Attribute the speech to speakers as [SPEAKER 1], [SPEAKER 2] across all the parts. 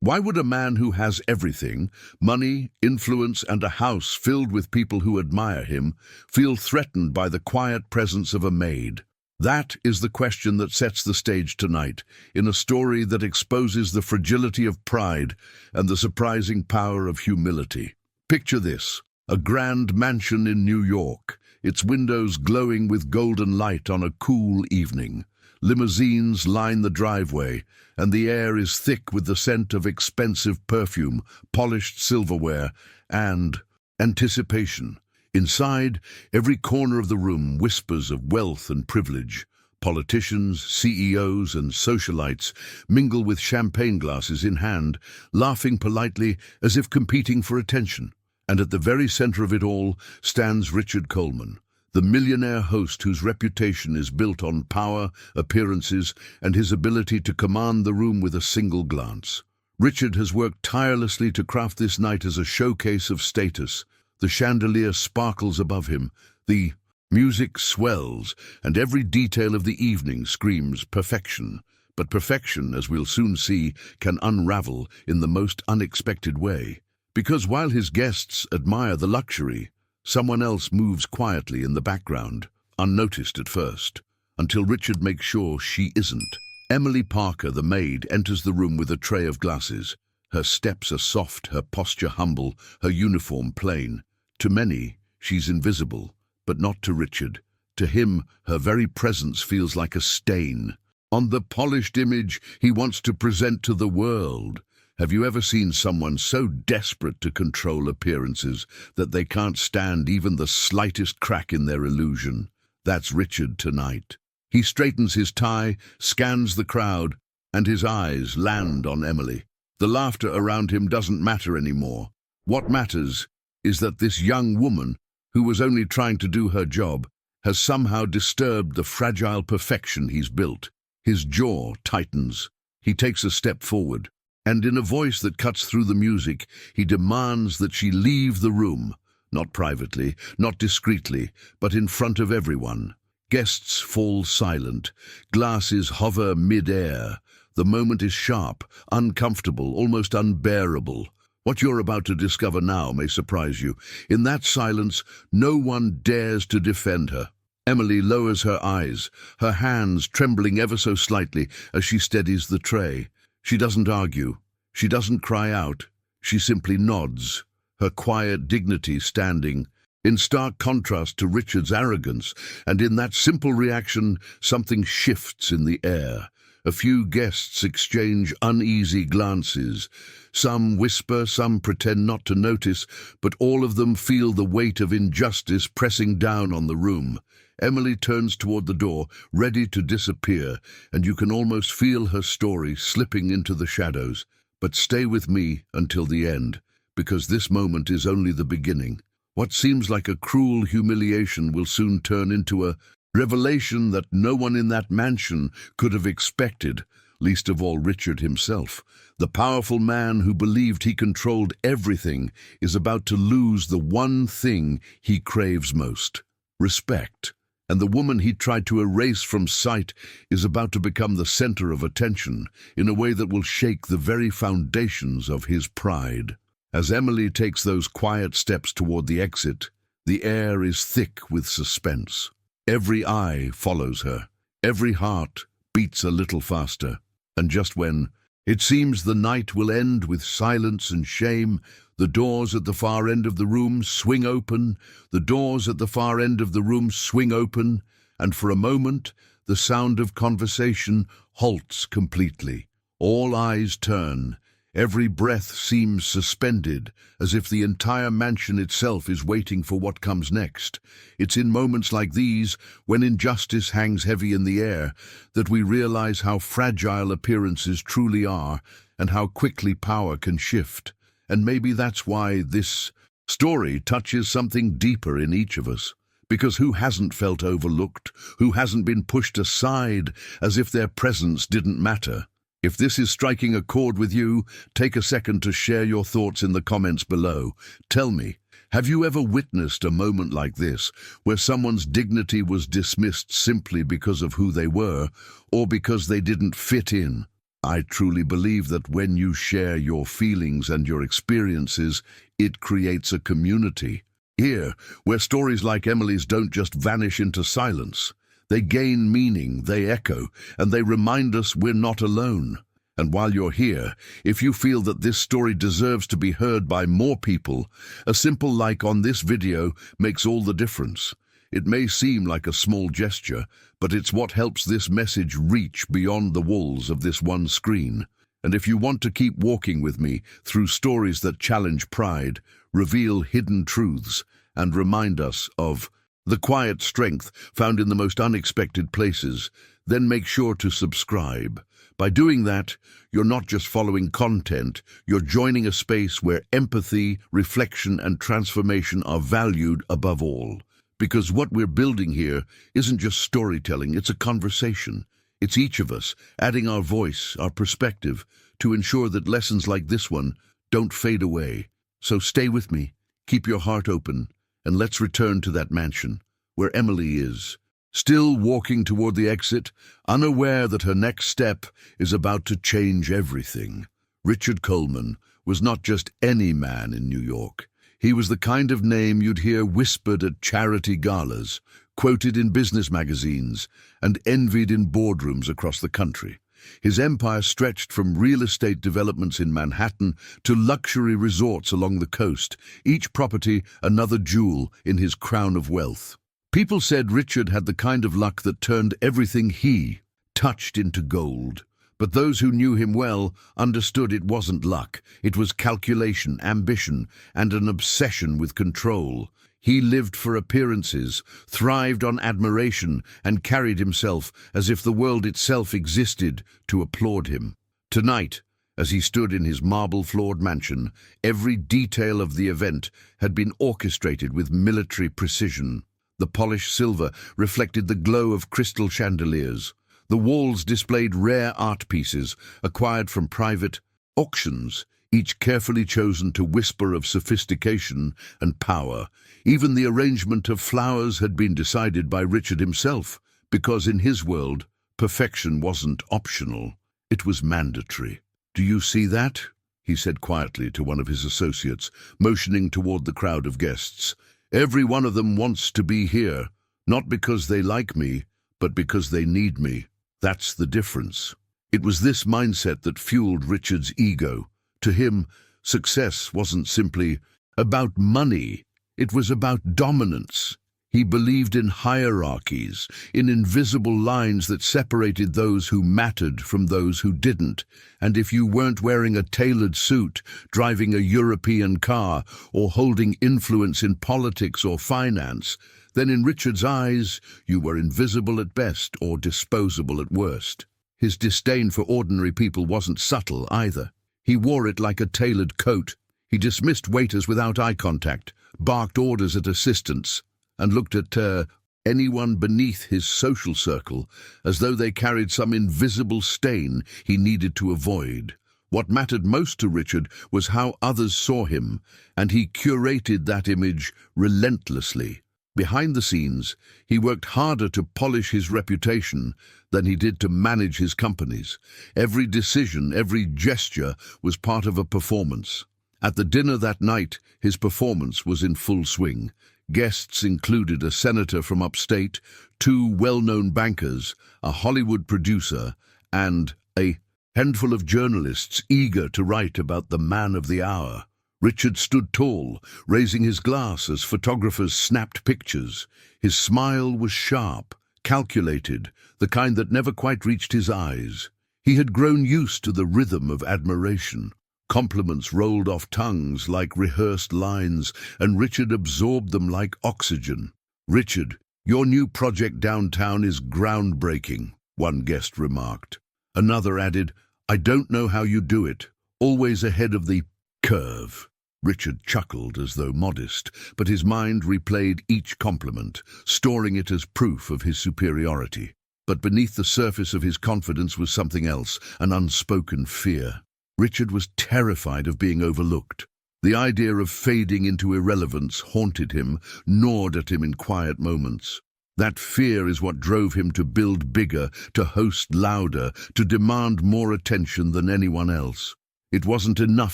[SPEAKER 1] Why would a man who has everything, money, influence, and a house filled with people who admire him, feel threatened by the quiet presence of a maid? That is the question that sets the stage tonight, in a story that exposes the fragility of pride and the surprising power of humility. Picture this: a grand mansion in New York, its windows glowing with golden light on a cool evening. Limousines line the driveway, and the air is thick with the scent of expensive perfume, polished silverware, and anticipation. Inside, every corner of the room whispers of wealth and privilege. Politicians, CEOs, and socialites mingle with champagne glasses in hand, laughing politely as if competing for attention. And at the very center of it all stands Richard Coleman, the millionaire host whose reputation is built on power, appearances, and his ability to command the room with a single glance. Richard has worked tirelessly to craft this night as a showcase of status. The chandelier sparkles above him, the music swells, and every detail of the evening screams perfection. But perfection, as we'll soon see, can unravel in the most unexpected way. Because while his guests admire the luxury, someone else moves quietly in the background, unnoticed at first, until Richard makes sure she isn't. Emily Parker, the maid, enters the room with a tray of glasses. Her steps are soft, her posture humble, her uniform plain. To many, she's invisible, but not to Richard. To him, her very presence feels like a stain on the polished image he wants to present to the world. Have you ever seen someone so desperate to control appearances that they can't stand even the slightest crack in their illusion? That's Richard tonight. He straightens his tie, scans the crowd, and his eyes land on Emily. The laughter around him doesn't matter anymore. What matters is that this young woman, who was only trying to do her job, has somehow disturbed the fragile perfection he's built. His jaw tightens. He takes a step forward, and in a voice that cuts through the music, he demands that she leave the room, not privately, not discreetly, but in front of everyone. Guests fall silent. Glasses hover mid-air. The moment is sharp, uncomfortable, almost unbearable. What you're about to discover now may surprise you. In that silence, no one dares to defend her. Emily lowers her eyes, her hands trembling ever so slightly as she steadies the tray. She doesn't argue. She doesn't cry out. She simply nods, her quiet dignity standing in stark contrast to Richard's arrogance, and in that simple reaction, something shifts in the air. A few guests exchange uneasy glances. Some whisper, some pretend not to notice, but all of them feel the weight of injustice pressing down on the room. Emily turns toward the door, ready to disappear, and you can almost feel her story slipping into the shadows. But stay with me until the end, because this moment is only the beginning. What seems like a cruel humiliation will soon turn into a revelation that no one in that mansion could have expected, least of all Richard himself. The powerful man who believed he controlled everything is about to lose the one thing he craves most: respect. And the woman he tried to erase from sight is about to become the center of attention in a way that will shake the very foundations of his pride. As Emily takes those quiet steps toward the exit, the air is thick with suspense. Every eye follows her. Every heart beats a little faster. And just when it seems the night will end with silence and shame, the doors at the far end of the room swing open. The doors at the far end of the room swing open, and for a moment, the sound of conversation halts completely. All eyes turn. Every breath seems suspended, as if the entire mansion itself is waiting for what comes next. It's in moments like these, when injustice hangs heavy in the air, that we realize how fragile appearances truly are and how quickly power can shift. And maybe that's why this story touches something deeper in each of us. Because who hasn't felt overlooked? Who hasn't been pushed aside as if their presence didn't matter? If this is striking a chord with you, take a second to share your thoughts in the comments below. Tell me, have you ever witnessed a moment like this, where someone's dignity was dismissed simply because of who they were, or because they didn't fit in? I truly believe that when you share your feelings and your experiences, it creates a community. Here, where stories like Emily's don't just vanish into silence. They gain meaning, they echo, and they remind us we're not alone. And while you're here, if you feel that this story deserves to be heard by more people, a simple like on this video makes all the difference. It may seem like a small gesture, but it's what helps this message reach beyond the walls of this one screen. And if you want to keep walking with me through stories that challenge pride, reveal hidden truths, and remind us of the quiet strength found in the most unexpected places, then make sure to subscribe. By doing that, you're not just following content, you're joining a space where empathy, reflection, and transformation are valued above all. Because what we're building here isn't just storytelling, it's a conversation. It's each of us adding our voice, our perspective, to ensure that lessons like this one don't fade away. So stay with me, keep your heart open, and let's return to that mansion where Emily is, still walking toward the exit, unaware that her next step is about to change everything. Richard Coleman was not just any man in New York. He was the kind of name you'd hear whispered at charity galas, quoted in business magazines, and envied in boardrooms across the country. His empire stretched from real estate developments in Manhattan to luxury resorts along the coast, each property another jewel in his crown of wealth. People said Richard had the kind of luck that turned everything he touched into gold. But those who knew him well understood it wasn't luck. It was calculation, ambition, and an obsession with control. He lived for appearances, thrived on admiration, and carried himself as if the world itself existed to applaud him. Tonight, as he stood in his marble-floored mansion, every detail of the event had been orchestrated with military precision. The polished silver reflected the glow of crystal chandeliers. The walls displayed rare art pieces acquired from private auctions, each carefully chosen to whisper of sophistication and power. Even the arrangement of flowers had been decided by Richard himself, because in his world, perfection wasn't optional, it was mandatory. "Do you see that?" he said quietly to one of his associates, motioning toward the crowd of guests. "Every one of them wants to be here, not because they like me, but because they need me. That's the difference." It was this mindset that fueled Richard's ego. To him, success wasn't simply about money, it was about dominance. He believed in hierarchies, in invisible lines that separated those who mattered from those who didn't. And if you weren't wearing a tailored suit, driving a European car, or holding influence in politics or finance, then in Richard's eyes, you were invisible at best or disposable at worst. His disdain for ordinary people wasn't subtle either. He wore it like a tailored coat. He dismissed waiters without eye contact, barked orders at assistants, and looked at anyone beneath his social circle as though they carried some invisible stain he needed to avoid. What mattered most to Richard was how others saw him, and he curated that image relentlessly. Behind the scenes, he worked harder to polish his reputation than he did to manage his companies. Every decision, every gesture was part of a performance. At the dinner that night, his performance was in full swing. Guests included a senator from upstate, two well-known bankers, a Hollywood producer, and a handful of journalists eager to write about the man of the hour. Richard stood tall, raising his glass as photographers snapped pictures. His smile was sharp, calculated, the kind that never quite reached his eyes. He had grown used to the rhythm of admiration. Compliments rolled off tongues like rehearsed lines, and Richard absorbed them like oxygen. "Richard, your new project downtown is groundbreaking," one guest remarked. Another added, "I don't know how you do it, always ahead of the curve." Richard chuckled as though modest, but his mind replayed each compliment, storing it as proof of his superiority. But beneath the surface of his confidence was something else, an unspoken fear. Richard was terrified of being overlooked. The idea of fading into irrelevance haunted him, gnawed at him in quiet moments. That fear is what drove him to build bigger, to host louder, to demand more attention than anyone else. It wasn't enough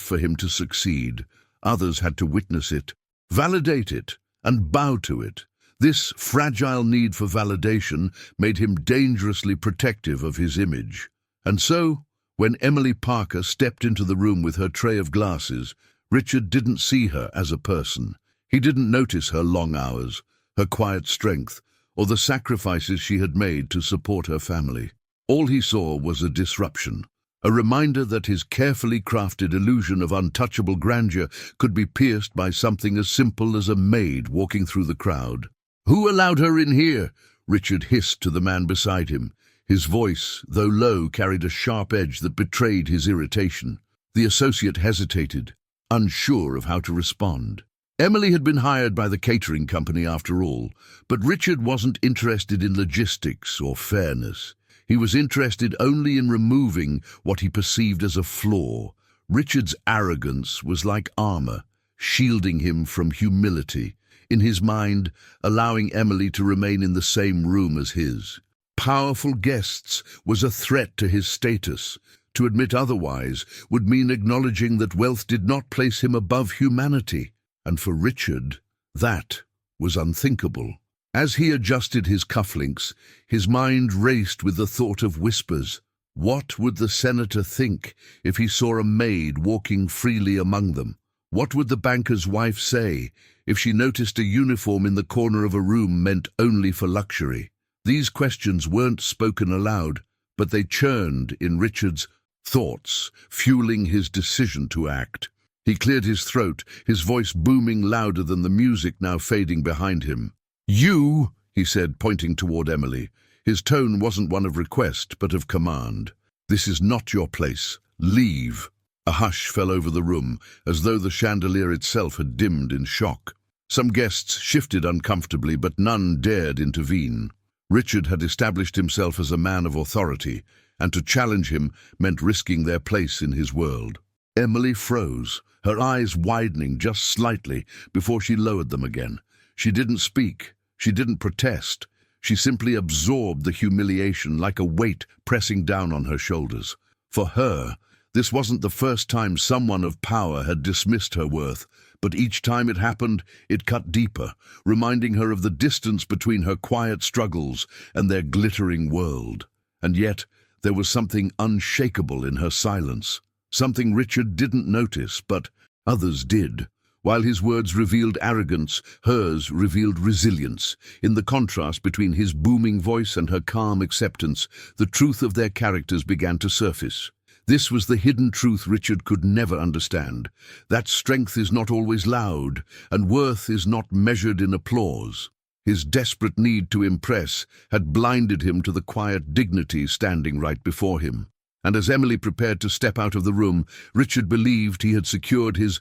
[SPEAKER 1] for him to succeed. Others had to witness it, validate it, and bow to it. This fragile need for validation made him dangerously protective of his image. And so, when Emily Parker stepped into the room with her tray of glasses, Richard didn't see her as a person. He didn't notice her long hours, her quiet strength, or the sacrifices she had made to support her family. All he saw was a disruption, a reminder that his carefully crafted illusion of untouchable grandeur could be pierced by something as simple as a maid walking through the crowd. "Who allowed her in here?" Richard hissed to the man beside him. His voice, though low, carried a sharp edge that betrayed his irritation. The associate hesitated, unsure of how to respond. Emily had been hired by the catering company after all, but Richard wasn't interested in logistics or fairness. He was interested only in removing what he perceived as a flaw. Richard's arrogance was like armor, shielding him from humility, in his mind allowing Emily to remain in the same room as his. Powerful guests was a threat to his status. To admit otherwise would mean acknowledging that wealth did not place him above humanity. And for Richard, that was unthinkable. As he adjusted his cufflinks, his mind raced with the thought of whispers. What would the senator think if he saw a maid walking freely among them? What would the banker's wife say if she noticed a uniform in the corner of a room meant only for luxury? These questions weren't spoken aloud, but they churned in Richard's thoughts, fueling his decision to act. He cleared his throat, his voice booming louder than the music now fading behind him. "You," he said, pointing toward Emily. His tone wasn't one of request, but of command. "This is not your place. Leave." A hush fell over the room, as though the chandelier itself had dimmed in shock. Some guests shifted uncomfortably, but none dared intervene. Richard had established himself as a man of authority, and to challenge him meant risking their place in his world. Emily froze, her eyes widening just slightly before she lowered them again. She didn't speak. She didn't protest. She simply absorbed the humiliation like a weight pressing down on her shoulders. For her, this wasn't the first time someone of power had dismissed her worth, but each time it happened, it cut deeper, reminding her of the distance between her quiet struggles and their glittering world. And yet, there was something unshakable in her silence, something Richard didn't notice, but others did. While his words revealed arrogance, hers revealed resilience. In the contrast between his booming voice and her calm acceptance, the truth of their characters began to surface. This was the hidden truth Richard could never understand, that strength is not always loud, and worth is not measured in applause. His desperate need to impress had blinded him to the quiet dignity standing right before him. And as Emily prepared to step out of the room, Richard believed he had secured his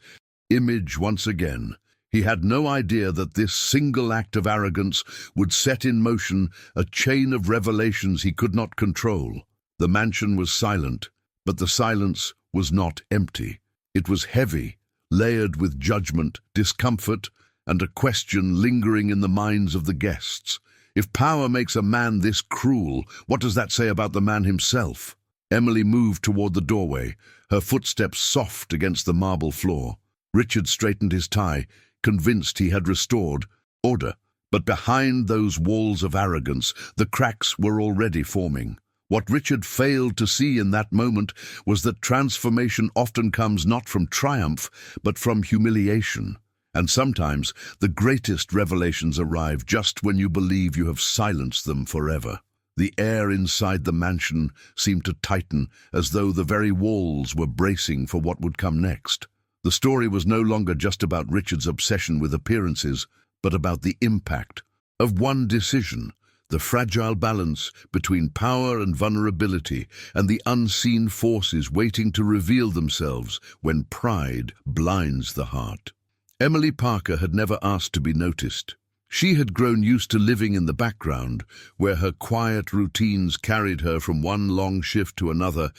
[SPEAKER 1] image once again. He had no idea that this single act of arrogance would set in motion a chain of revelations he could not control. The mansion was silent, but the silence was not empty. It was heavy, layered with judgment, discomfort, and a question lingering in the minds of the guests. If power makes a man this cruel, what does that say about the man himself? Emily moved toward the doorway, her footsteps soft against the marble floor. Richard straightened his tie, convinced he had restored order. But behind those walls of arrogance, the cracks were already forming. What Richard failed to see in that moment was that transformation often comes not from triumph, but from humiliation. And sometimes the greatest revelations arrive just when you believe you have silenced them forever. The air inside the mansion seemed to tighten, as though the very walls were bracing for what would come next. The story was no longer just about Richard's obsession with appearances, but about the impact of one decision, the fragile balance between power and vulnerability, and the unseen forces waiting to reveal themselves when pride blinds the heart. Emily Parker had never asked to be noticed. She had grown used to living in the background, where her quiet routines carried her from one long shift to another,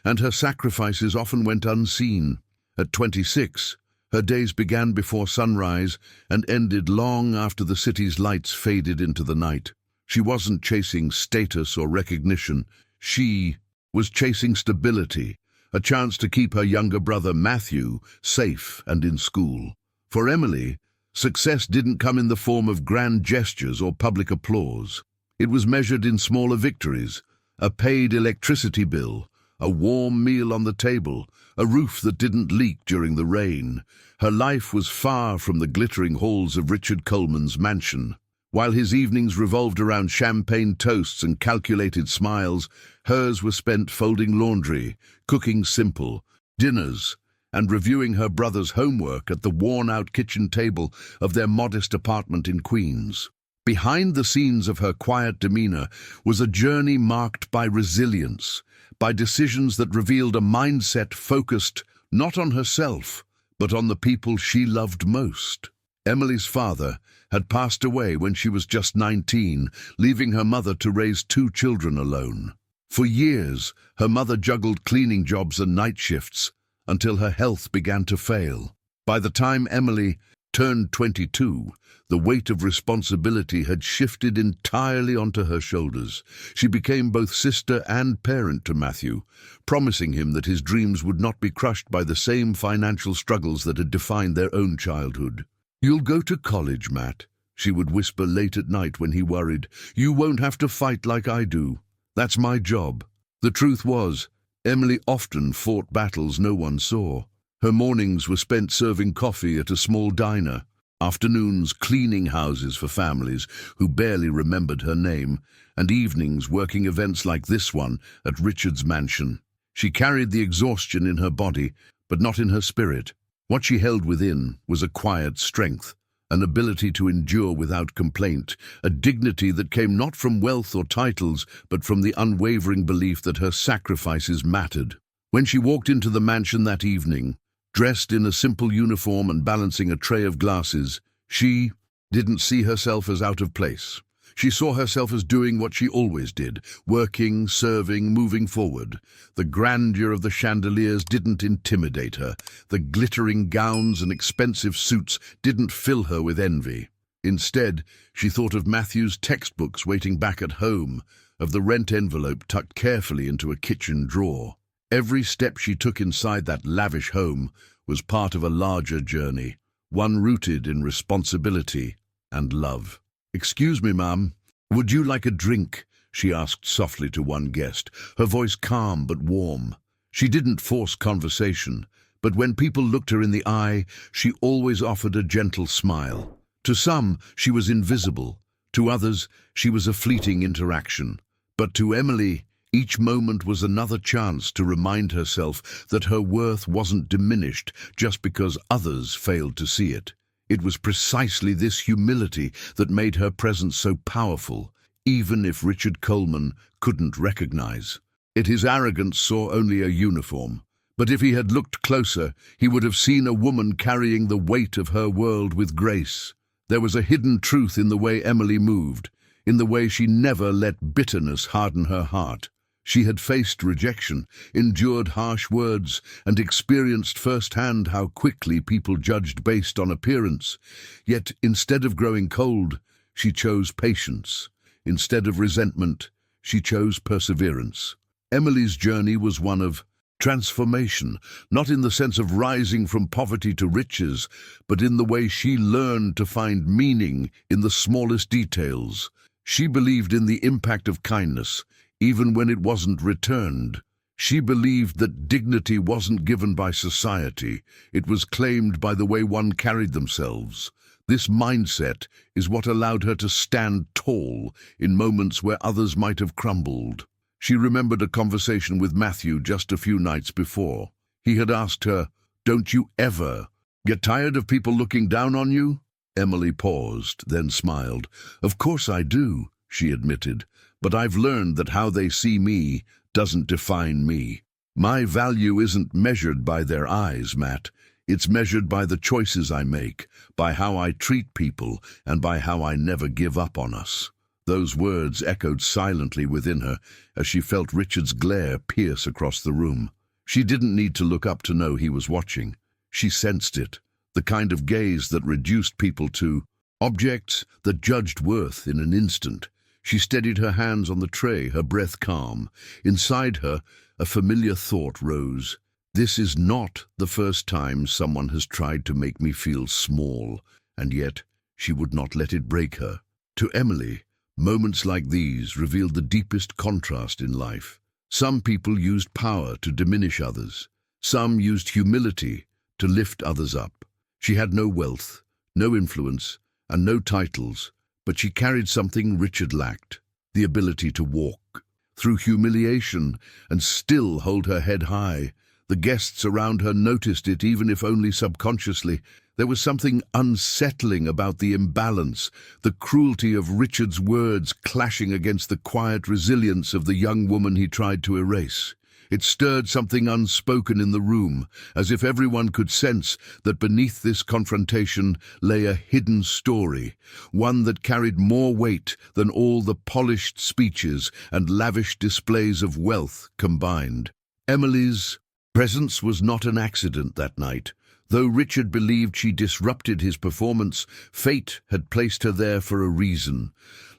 [SPEAKER 1] and her sacrifices often went unseen. At 26, her days began before sunrise and ended long after the city's lights faded into the night. She wasn't chasing status or recognition. She was chasing stability, a chance to keep her younger brother Matthew safe and in school. For Emily, success didn't come in the form of grand gestures or public applause. It was measured in smaller victories: a paid electricity bill, a warm meal on the table, a roof that didn't leak during the rain. Her life was far from the glittering halls of Richard Coleman's mansion. While his evenings revolved around champagne toasts and calculated smiles, hers were spent folding laundry, cooking simple dinners, and reviewing her brother's homework at the worn-out kitchen table of their modest apartment in Queens. Behind the scenes of her quiet demeanor was a journey marked by resilience, by decisions that revealed a mindset focused not on herself, but on the people she loved most. Emily's father had passed away when she was just 19, leaving her mother to raise 2 children alone. For years, her mother juggled cleaning jobs and night shifts until her health began to fail. By the time Emily turned 22, the weight of responsibility had shifted entirely onto her shoulders. She became both sister and parent to Matthew, promising him that his dreams would not be crushed by the same financial struggles that had defined their own childhood. "You'll go to college, Matt," she would whisper late at night when he worried. "You won't have to fight like I do. That's my job." The truth was, Emily often fought battles no one saw. Her mornings were spent serving coffee at a small diner, afternoons cleaning houses for families who barely remembered her name, and evenings working events like this one at Richard's mansion. She carried the exhaustion in her body, but not in her spirit. What she held within was a quiet strength, an ability to endure without complaint, a dignity that came not from wealth or titles, but from the unwavering belief that her sacrifices mattered. When she walked into the mansion that evening, dressed in a simple uniform and balancing a tray of glasses, she didn't see herself as out of place. She saw herself as doing what she always did: working, serving, moving forward. The grandeur of the chandeliers didn't intimidate her. The glittering gowns and expensive suits didn't fill her with envy. Instead, she thought of Matthew's textbooks waiting back at home, of the rent envelope tucked carefully into a kitchen drawer. Every step she took inside that lavish home was part of a larger journey, one rooted in responsibility and love. "Excuse me, ma'am, would you like a drink?" she asked softly to one guest, her voice calm but warm. She didn't force conversation, but when people looked her in the eye, she always offered a gentle smile. To some, she was invisible. To others, she was a fleeting interaction. But to Emily, each moment was another chance to remind herself that her worth wasn't diminished just because others failed to see it. It was precisely this humility that made her presence so powerful, even if Richard Coleman couldn't recognize it. His arrogance saw only a uniform, but if he had looked closer, he would have seen a woman carrying the weight of her world with grace. There was a hidden truth in the way Emily moved, in the way she never let bitterness harden her heart. She had faced rejection, endured harsh words, and experienced firsthand how quickly people judged based on appearance. Yet, instead of growing cold, she chose patience. Instead of resentment, she chose perseverance. Emily's journey was one of transformation, not in the sense of rising from poverty to riches, but in the way she learned to find meaning in the smallest details. She believed in the impact of kindness, even when it wasn't returned. She believed that dignity wasn't given by society, it was claimed by the way one carried themselves. This mindset is what allowed her to stand tall in moments where others might have crumbled. She remembered a conversation with Matthew just a few nights before. He had asked her, "Don't you ever get tired of people looking down on you?" Emily paused, then smiled. "Of course I do," she admitted. "But I've learned that how they see me doesn't define me. My value isn't measured by their eyes, Matt. It's measured by the choices I make, by how I treat people, and by how I never give up on us." Those words echoed silently within her as she felt Richard's glare pierce across the room. She didn't need to look up to know he was watching. She sensed it, the kind of gaze that reduced people to objects that judged worth in an instant. She steadied her hands on the tray, her breath calm. Inside her, a familiar thought rose. This is not the first time someone has tried to make me feel small, and yet she would not let it break her. To Emily, moments like these revealed the deepest contrast in life. Some people used power to diminish others. Some used humility to lift others up. She had no wealth, no influence, and no titles, but she carried something Richard lacked: the ability to walk through humiliation and still hold her head high. The guests around her noticed it, even if only subconsciously. There was something unsettling about the imbalance, the cruelty of Richard's words clashing against the quiet resilience of the young woman he tried to erase. It stirred something unspoken in the room, as if everyone could sense that beneath this confrontation lay a hidden story, one that carried more weight than all the polished speeches and lavish displays of wealth combined. Emily's presence was not an accident that night. Though Richard believed she disrupted his performance, fate had placed her there for a reason.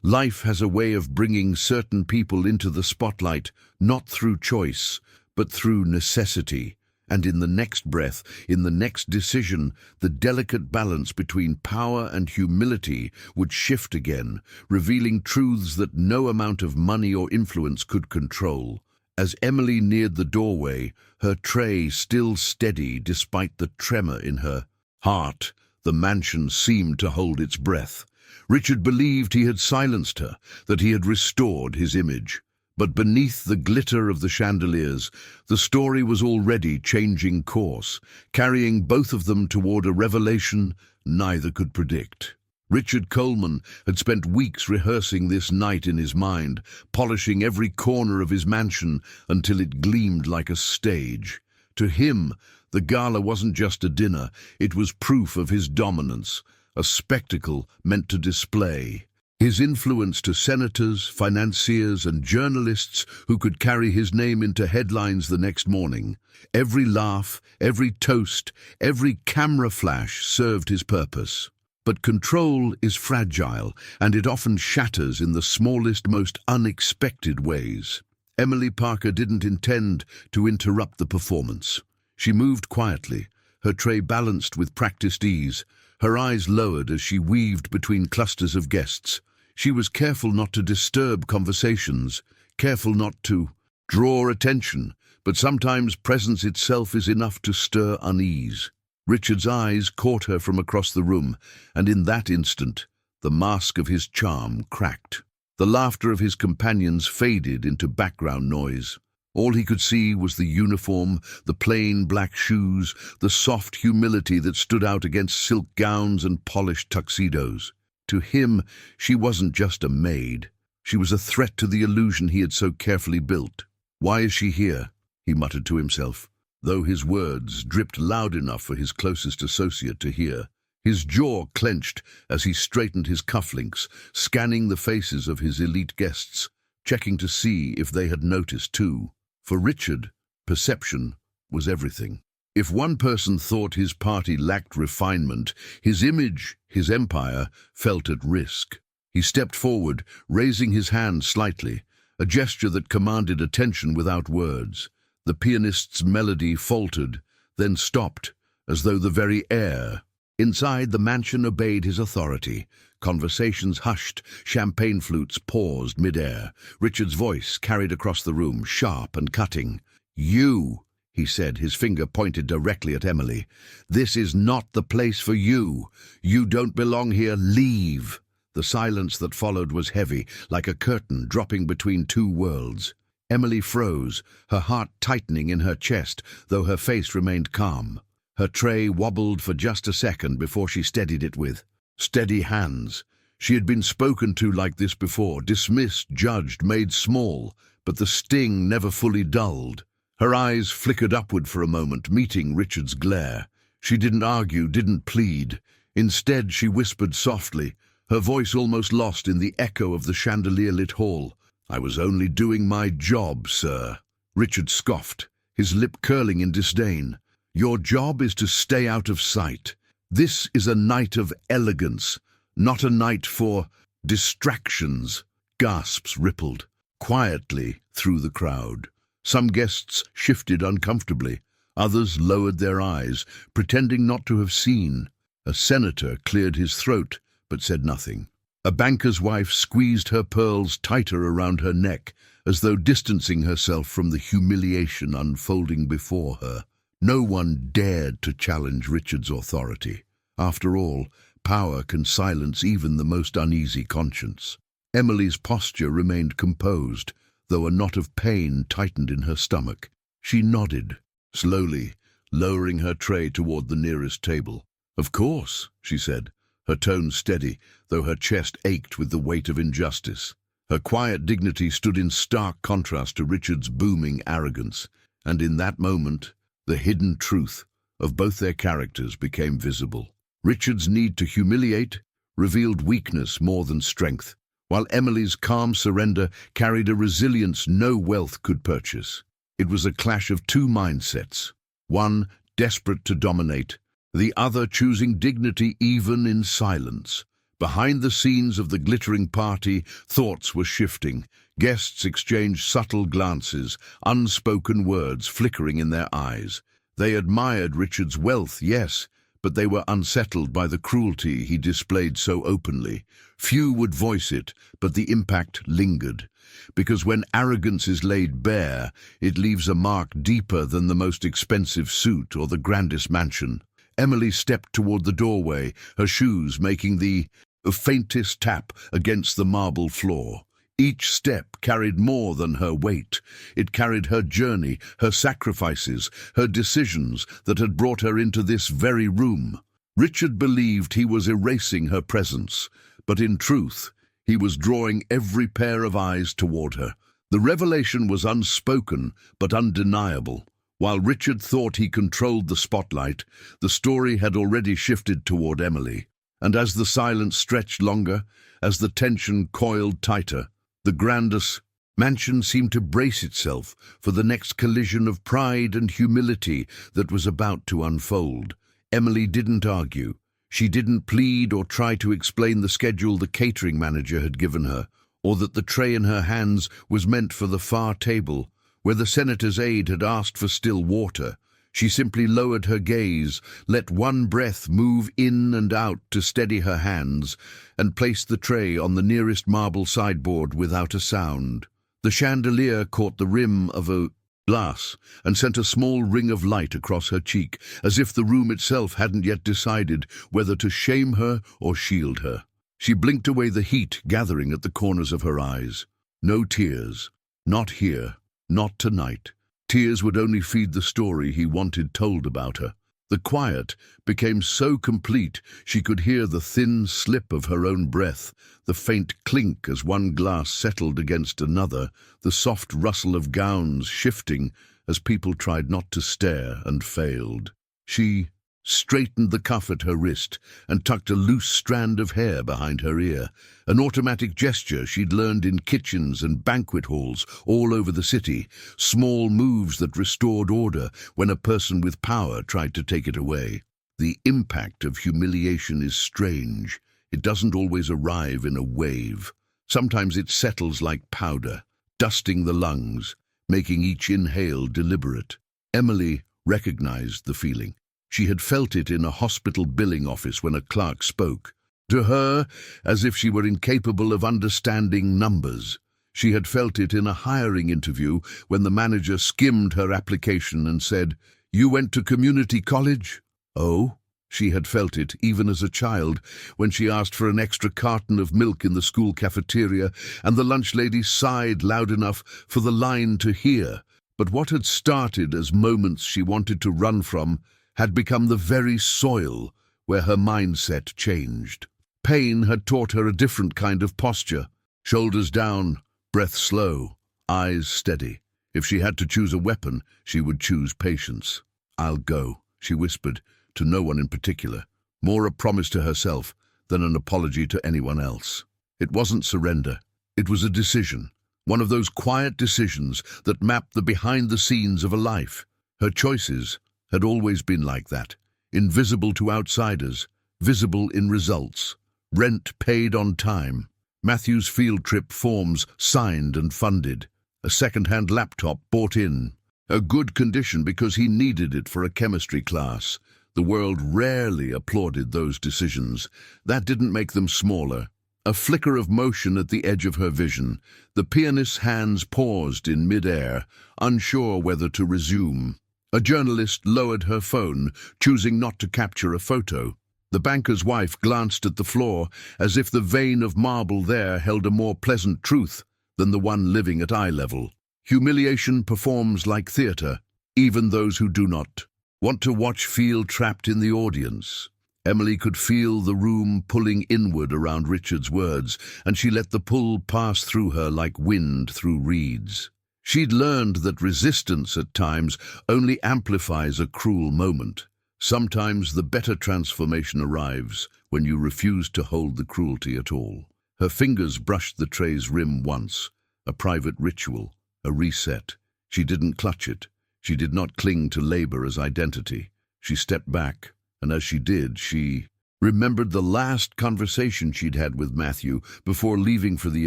[SPEAKER 1] Life has a way of bringing certain people into the spotlight, not through choice, but through necessity. And in the next breath, in the next decision, the delicate balance between power and humility would shift again, revealing truths that no amount of money or influence could control. As Emily neared the doorway, her tray still steady despite the tremor in her heart, the mansion seemed to hold its breath. Richard believed he had silenced her, that he had restored his image. But beneath the glitter of the chandeliers, the story was already changing course, carrying both of them toward a revelation neither could predict. Richard Coleman had spent weeks rehearsing this night in his mind, polishing every corner of his mansion until it gleamed like a stage. To him, the gala wasn't just a dinner, it was proof of his dominance, a spectacle meant to display his influence to senators, financiers, and journalists who could carry his name into headlines the next morning. Every laugh, every toast, every camera flash served his purpose. But control is fragile, and it often shatters in the smallest, most unexpected ways. Emily Parker didn't intend to interrupt the performance. She moved quietly, her tray balanced with practiced ease, her eyes lowered as she weaved between clusters of guests. She was careful not to disturb conversations, careful not to draw attention, but sometimes presence itself is enough to stir unease. Richard's eyes caught her from across the room, and in that instant, the mask of his charm cracked. The laughter of his companions faded into background noise. All he could see was the uniform, the plain black shoes, the soft humility that stood out against silk gowns and polished tuxedos. To him, she wasn't just a maid. She was a threat to the illusion he had so carefully built. "Why is she here?" he muttered to himself, though his words dripped loud enough for his closest associate to hear. His jaw clenched as he straightened his cufflinks, scanning the faces of his elite guests, checking to see if they had noticed too. For Richard, perception was everything. If one person thought his party lacked refinement, his image, his empire, felt at risk. He stepped forward, raising his hand slightly, a gesture that commanded attention without words. The pianist's melody faltered, then stopped, as though the very air inside the mansion obeyed his authority. Conversations hushed, champagne flutes paused mid-air. Richard's voice carried across the room, sharp and cutting. "You," he said, his finger pointed directly at Emily. "This is not the place for you. You don't belong here. Leave." The silence that followed was heavy, like a curtain dropping between two worlds. Emily froze, her heart tightening in her chest, though her face remained calm. Her tray wobbled for just a second before she steadied it with steady hands. She had been spoken to like this before, dismissed, judged, made small, but the sting never fully dulled. Her eyes flickered upward for a moment, meeting Richard's glare. She didn't argue, didn't plead. Instead, she whispered softly, her voice almost lost in the echo of the chandelier-lit hall. "I was only doing my job, sir." Richard scoffed, his lip curling in disdain. "Your job is to stay out of sight. This is a night of elegance, not a night for distractions." Gasps rippled quietly through the crowd. Some guests shifted uncomfortably. Others lowered their eyes, pretending not to have seen. A senator cleared his throat, but said nothing. A banker's wife squeezed her pearls tighter around her neck, as though distancing herself from the humiliation unfolding before her. No one dared to challenge Richard's authority. After all, power can silence even the most uneasy conscience. Emily's posture remained composed, though a knot of pain tightened in her stomach. She nodded, slowly, lowering her tray toward the nearest table. "Of course," she said, her tone steady, though her chest ached with the weight of injustice. Her quiet dignity stood in stark contrast to Richard's booming arrogance, and in that moment, the hidden truth of both their characters became visible. Richard's need to humiliate revealed weakness more than strength, while Emily's calm surrender carried a resilience no wealth could purchase. It was a clash of two mindsets, one desperate to dominate, the other choosing dignity even in silence. Behind the scenes of the glittering party, thoughts were shifting. Guests exchanged subtle glances, unspoken words flickering in their eyes. They admired Richard's wealth, yes, but they were unsettled by the cruelty he displayed so openly. Few would voice it, but the impact lingered. Because when arrogance is laid bare, it leaves a mark deeper than the most expensive suit or the grandest mansion. Emily stepped toward the doorway, her shoes making the faintest tap against the marble floor. Each step carried more than her weight. It carried her journey, her sacrifices, her decisions that had brought her into this very room. Richard believed he was erasing her presence, but in truth, he was drawing every pair of eyes toward her. The revelation was unspoken but undeniable. While Richard thought he controlled the spotlight, the story had already shifted toward Emily. And as the silence stretched longer, as the tension coiled tighter, the grandiose mansion seemed to brace itself for the next collision of pride and humility that was about to unfold. Emily didn't argue. She didn't plead or try to explain the schedule the catering manager had given her, or that the tray in her hands was meant for the far table, where the senator's aide had asked for still water. She simply lowered her gaze, let one breath move in and out to steady her hands, and placed the tray on the nearest marble sideboard without a sound. The chandelier caught the rim of a glass and sent a small ring of light across her cheek, as if the room itself hadn't yet decided whether to shame her or shield her. She blinked away the heat gathering at the corners of her eyes. No tears. Not here. Not tonight. Tears would only feed the story he wanted told about her. The quiet became so complete she could hear the thin slip of her own breath, the faint clink as one glass settled against another, the soft rustle of gowns shifting as people tried not to stare and failed. She straightened the cuff at her wrist and tucked a loose strand of hair behind her ear, an automatic gesture she'd learned in kitchens and banquet halls all over the city, small moves that restored order when a person with power tried to take it away. The impact of humiliation is strange. It doesn't always arrive in a wave. Sometimes it settles like powder, dusting the lungs, making each inhale deliberate. Emily recognized the feeling. She had felt it in a hospital billing office when a clerk spoke. To her, as if she were incapable of understanding numbers. She had felt it in a hiring interview when the manager skimmed her application and said, "You went to community college?" Oh, she had felt it even as a child when she asked for an extra carton of milk in the school cafeteria and the lunch lady sighed loud enough for the line to hear. But what had started as moments she wanted to run from had become the very soil where her mindset changed. Pain had taught her a different kind of posture. Shoulders down, breath slow, eyes steady. If she had to choose a weapon, she would choose patience. "I'll go," she whispered, to no one in particular, more a promise to herself than an apology to anyone else. It wasn't surrender. It was a decision, one of those quiet decisions that map the behind the scenes of a life. Her choices had always been like that, invisible to outsiders, visible in results. Rent paid on time, Matthew's field trip forms signed and funded. A second-hand laptop bought in. A good condition because he needed it for a chemistry class. The world rarely applauded those decisions. That didn't make them smaller. A flicker of motion at the edge of her vision. The pianist's hands paused in mid-air, unsure whether to resume. A journalist lowered her phone, choosing not to capture a photo. The banker's wife glanced at the floor, as if the vein of marble there held a more pleasant truth than the one living at eye level. Humiliation performs like theatre. Even those who do not want to watch feel trapped in the audience. Emily could feel the room pulling inward around Richard's words, and she let the pull pass through her like wind through reeds. She'd learned that resistance at times only amplifies a cruel moment. Sometimes the better transformation arrives when you refuse to hold the cruelty at all. Her fingers brushed the tray's rim once, a private ritual, a reset. She didn't clutch it. She did not cling to labor as identity. She stepped back, and as she did, she remembered the last conversation she'd had with Matthew before leaving for the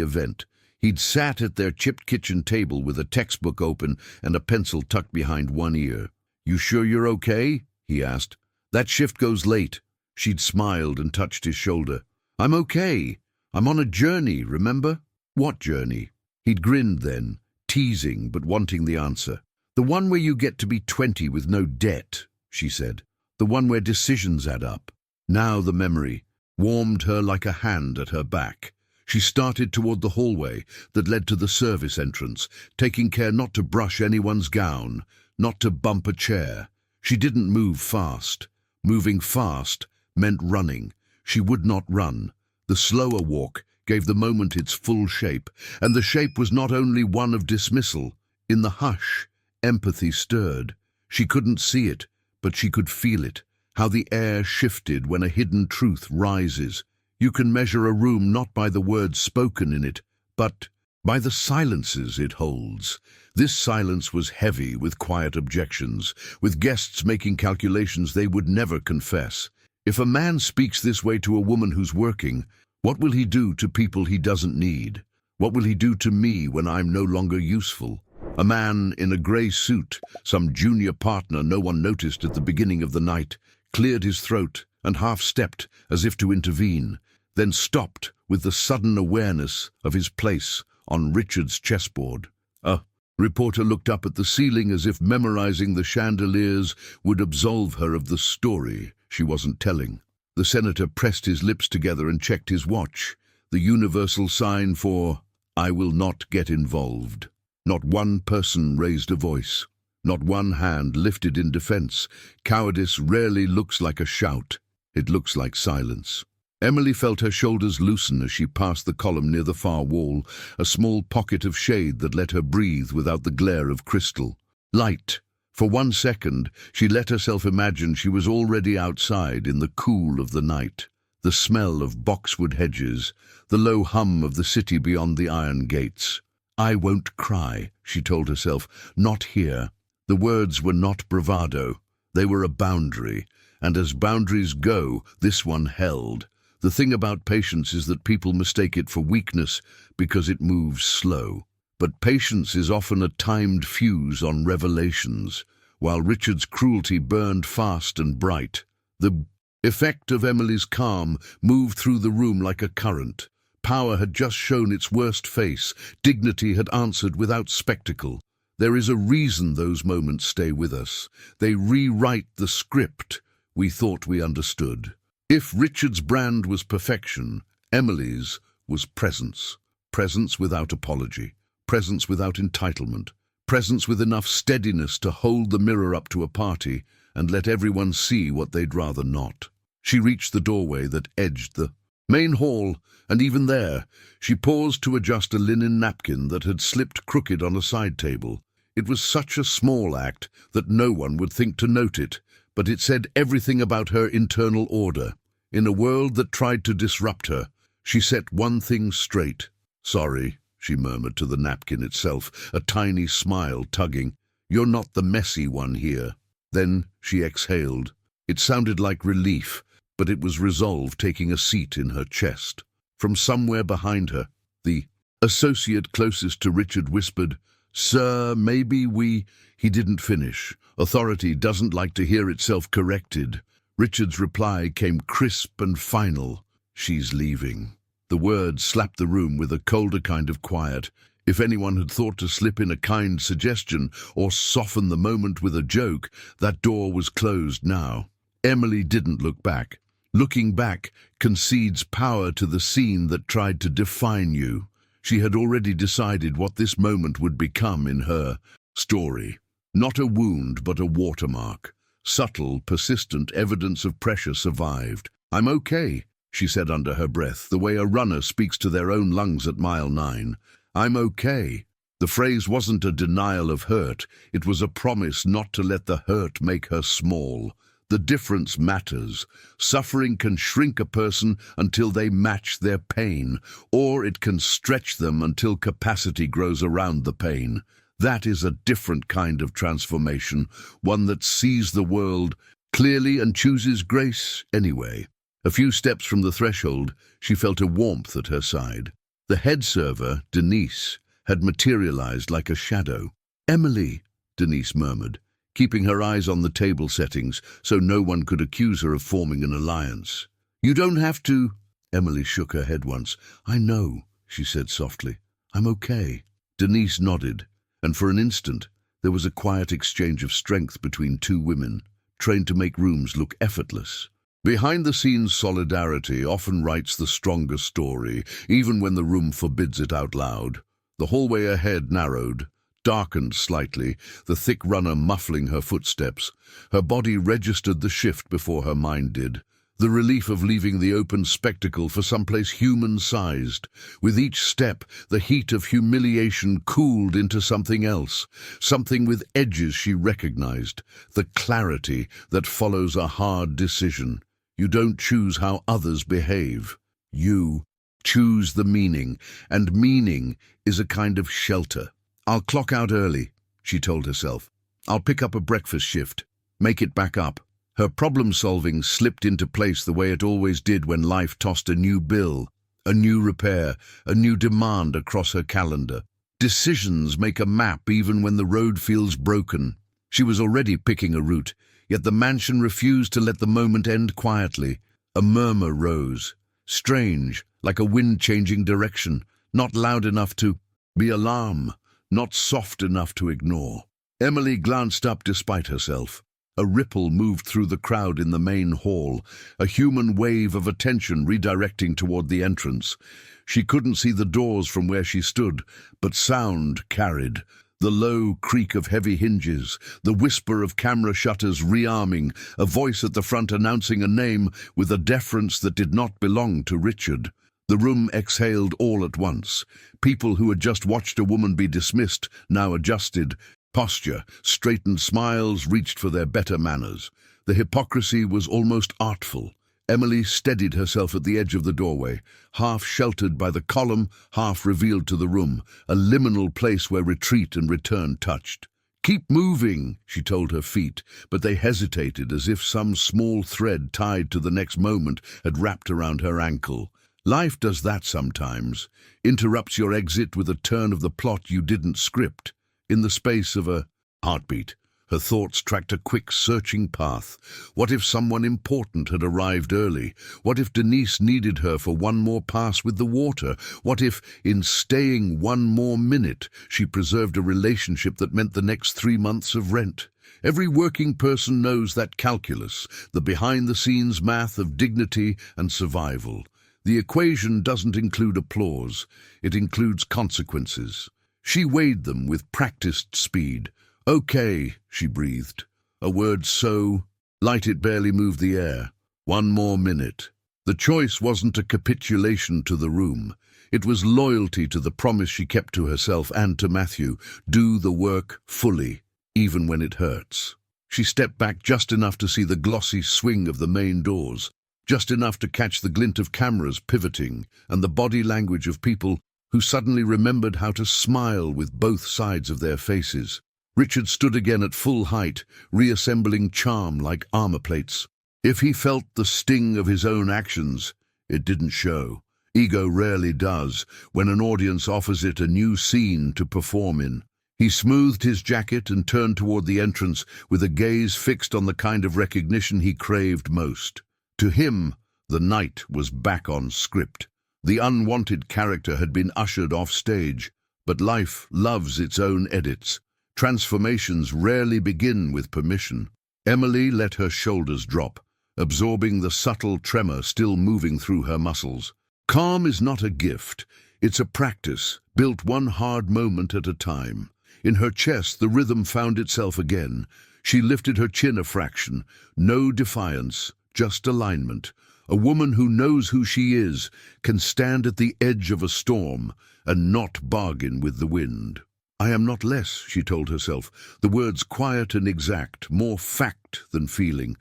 [SPEAKER 1] event. He'd sat at their chipped kitchen table with a textbook open and a pencil tucked behind one ear. "You sure you're okay?" he asked. "That shift goes late." She'd smiled and touched his shoulder. "I'm okay. I'm on a journey, remember?" "What journey?" He'd grinned then, teasing but wanting the answer. "The one where you get to be 20 with no debt," she said. "The one where decisions add up." Now the memory warmed her like a hand at her back. She started toward the hallway that led to the service entrance, taking care not to brush anyone's gown, not to bump a chair. She didn't move fast. Moving fast meant running. She would not run. The slower walk gave the moment its full shape, and the shape was not only one of dismissal. In the hush, empathy stirred. She couldn't see it, but she could feel it, how the air shifted when a hidden truth rises. You can measure a room not by the words spoken in it, but by the silences it holds. This silence was heavy with quiet objections, with guests making calculations they would never confess. If a man speaks this way to a woman who's working, what will he do to people he doesn't need? What will he do to me when I'm no longer useful? A man in a grey suit, some junior partner no one noticed at the beginning of the night, cleared his throat and half-stepped as if to intervene, then stopped with the sudden awareness of his place on Richard's chessboard. A reporter looked up at the ceiling as if memorizing the chandeliers would absolve her of the story she wasn't telling. The senator pressed his lips together and checked his watch, the universal sign for, "I will not get involved." Not one person raised a voice. Not one hand lifted in defense. Cowardice rarely looks like a shout. It looks like silence. Emily felt her shoulders loosen as she passed the column near the far wall, a small pocket of shade that let her breathe without the glare of crystal. Light. For 1 second, she let herself imagine she was already outside in the cool of the night. The smell of boxwood hedges, the low hum of the city beyond the iron gates. "I won't cry," she told herself, "not here." The words were not bravado. They were a boundary, and as boundaries go, this one held. The thing about patience is that people mistake it for weakness because it moves slow. But patience is often a timed fuse on revelations, while Richard's cruelty burned fast and bright. The effect of Emily's calm moved through the room like a current. Power had just shown its worst face. Dignity had answered without spectacle. There is a reason those moments stay with us. They rewrite the script we thought we understood. If Richard's brand was perfection, Emily's was presence. Presence without apology. Presence without entitlement. Presence with enough steadiness to hold the mirror up to a party and let everyone see what they'd rather not. She reached the doorway that edged the main hall, and even there, she paused to adjust a linen napkin that had slipped crooked on a side table. It was such a small act that no one would think to note it, but it said everything about her internal order. In a world that tried to disrupt her, she set one thing straight. "Sorry," she murmured to the napkin itself, a tiny smile tugging. "You're not the messy one here." Then she exhaled. It sounded like relief, but it was resolve taking a seat in her chest. From somewhere behind her, the associate closest to Richard whispered, "Sir, maybe we—" He didn't finish. Authority doesn't like to hear itself corrected. Richard's reply came crisp and final. "She's leaving." The words slapped the room with a colder kind of quiet. If anyone had thought to slip in a kind suggestion or soften the moment with a joke, that door was closed now. Emily didn't look back. Looking back concedes power to the scene that tried to define you. She had already decided what this moment would become in her story. Not a wound, but a watermark. Subtle, persistent evidence of pressure survived. "I'm okay," she said under her breath, the way a runner speaks to their own lungs at mile 9. "I'm okay." The phrase wasn't a denial of hurt. It was a promise not to let the hurt make her small. The difference matters. Suffering can shrink a person until they match their pain, or it can stretch them until capacity grows around the pain. That is a different kind of transformation, one that sees the world clearly and chooses grace anyway. A few steps from the threshold, she felt a warmth at her side. The head server, Denise, had materialized like a shadow. "Emily," Denise murmured, keeping her eyes on the table settings so no one could accuse her of forming an alliance. "You don't have to." Emily shook her head once. "I know," she said softly. "I'm okay." Denise nodded, and for an instant there was a quiet exchange of strength between two women, trained to make rooms look effortless. Behind-the-scenes solidarity often writes the strongest story, even when the room forbids it out loud. The hallway ahead narrowed, darkened slightly, the thick runner muffling her footsteps. Her body registered the shift before her mind did. The relief of leaving the open spectacle for someplace human-sized. With each step, the heat of humiliation cooled into something else, something with edges she recognized, the clarity that follows a hard decision. You don't choose how others behave. You choose the meaning, and meaning is a kind of shelter. "I'll clock out early," she told herself. "I'll pick up a breakfast shift, make it back up." Her problem-solving slipped into place the way it always did when life tossed a new bill, a new repair, a new demand across her calendar. Decisions make a map even when the road feels broken. She was already picking a route, yet the mansion refused to let the moment end quietly. A murmur rose, strange, like a wind changing direction, not loud enough to be alarm, not soft enough to ignore. Emily glanced up despite herself. A ripple moved through the crowd in the main hall, a human wave of attention redirecting toward the entrance. She couldn't see the doors from where she stood, but sound carried. The low creak of heavy hinges, the whisper of camera shutters rearming, a voice at the front announcing a name with a deference that did not belong to Richard. The room exhaled all at once. People who had just watched a woman be dismissed now adjusted. Posture, straightened smiles reached for their better manners. The hypocrisy was almost artful. Emily steadied herself at the edge of the doorway, half sheltered by the column, half revealed to the room, a liminal place where retreat and return touched. "Keep moving," she told her feet, but they hesitated as if some small thread tied to the next moment had wrapped around her ankle. Life does that sometimes, interrupts your exit with a turn of the plot you didn't script. In the space of a heartbeat, her thoughts tracked a quick, searching path. What if someone important had arrived early? What if Denise needed her for one more pass with the water? What if, in staying one more minute, she preserved a relationship that meant the next 3 months of rent? Every working person knows that calculus, the behind-the-scenes math of dignity and survival. The equation doesn't include applause, it includes consequences. She weighed them with practiced speed. "Okay," she breathed. A word so light it barely moved the air. 1 more minute. The choice wasn't a capitulation to the room. It was loyalty to the promise she kept to herself and to Matthew. Do the work fully, even when it hurts. She stepped back just enough to see the glossy swing of the main doors, just enough to catch the glint of cameras pivoting and the body language of people who suddenly remembered how to smile with both sides of their faces. Richard stood again at full height, reassembling charm like armor plates. If he felt the sting of his own actions, it didn't show. Ego rarely does when an audience offers it a new scene to perform in. He smoothed his jacket and turned toward the entrance with a gaze fixed on the kind of recognition he craved most. To him, the night was back on script. The unwanted character had been ushered off stage, but life loves its own edits. Transformations rarely begin with permission. Emily let her shoulders drop, absorbing the subtle tremor still moving through her muscles. Calm is not a gift, it's a practice, built one hard moment at a time. In her chest, the rhythm found itself again. She lifted her chin a fraction. No defiance, just alignment. A woman who knows who she is can stand at the edge of a storm and not bargain with the wind. I am not less, she told herself, the words quiet and exact, more fact than feeling.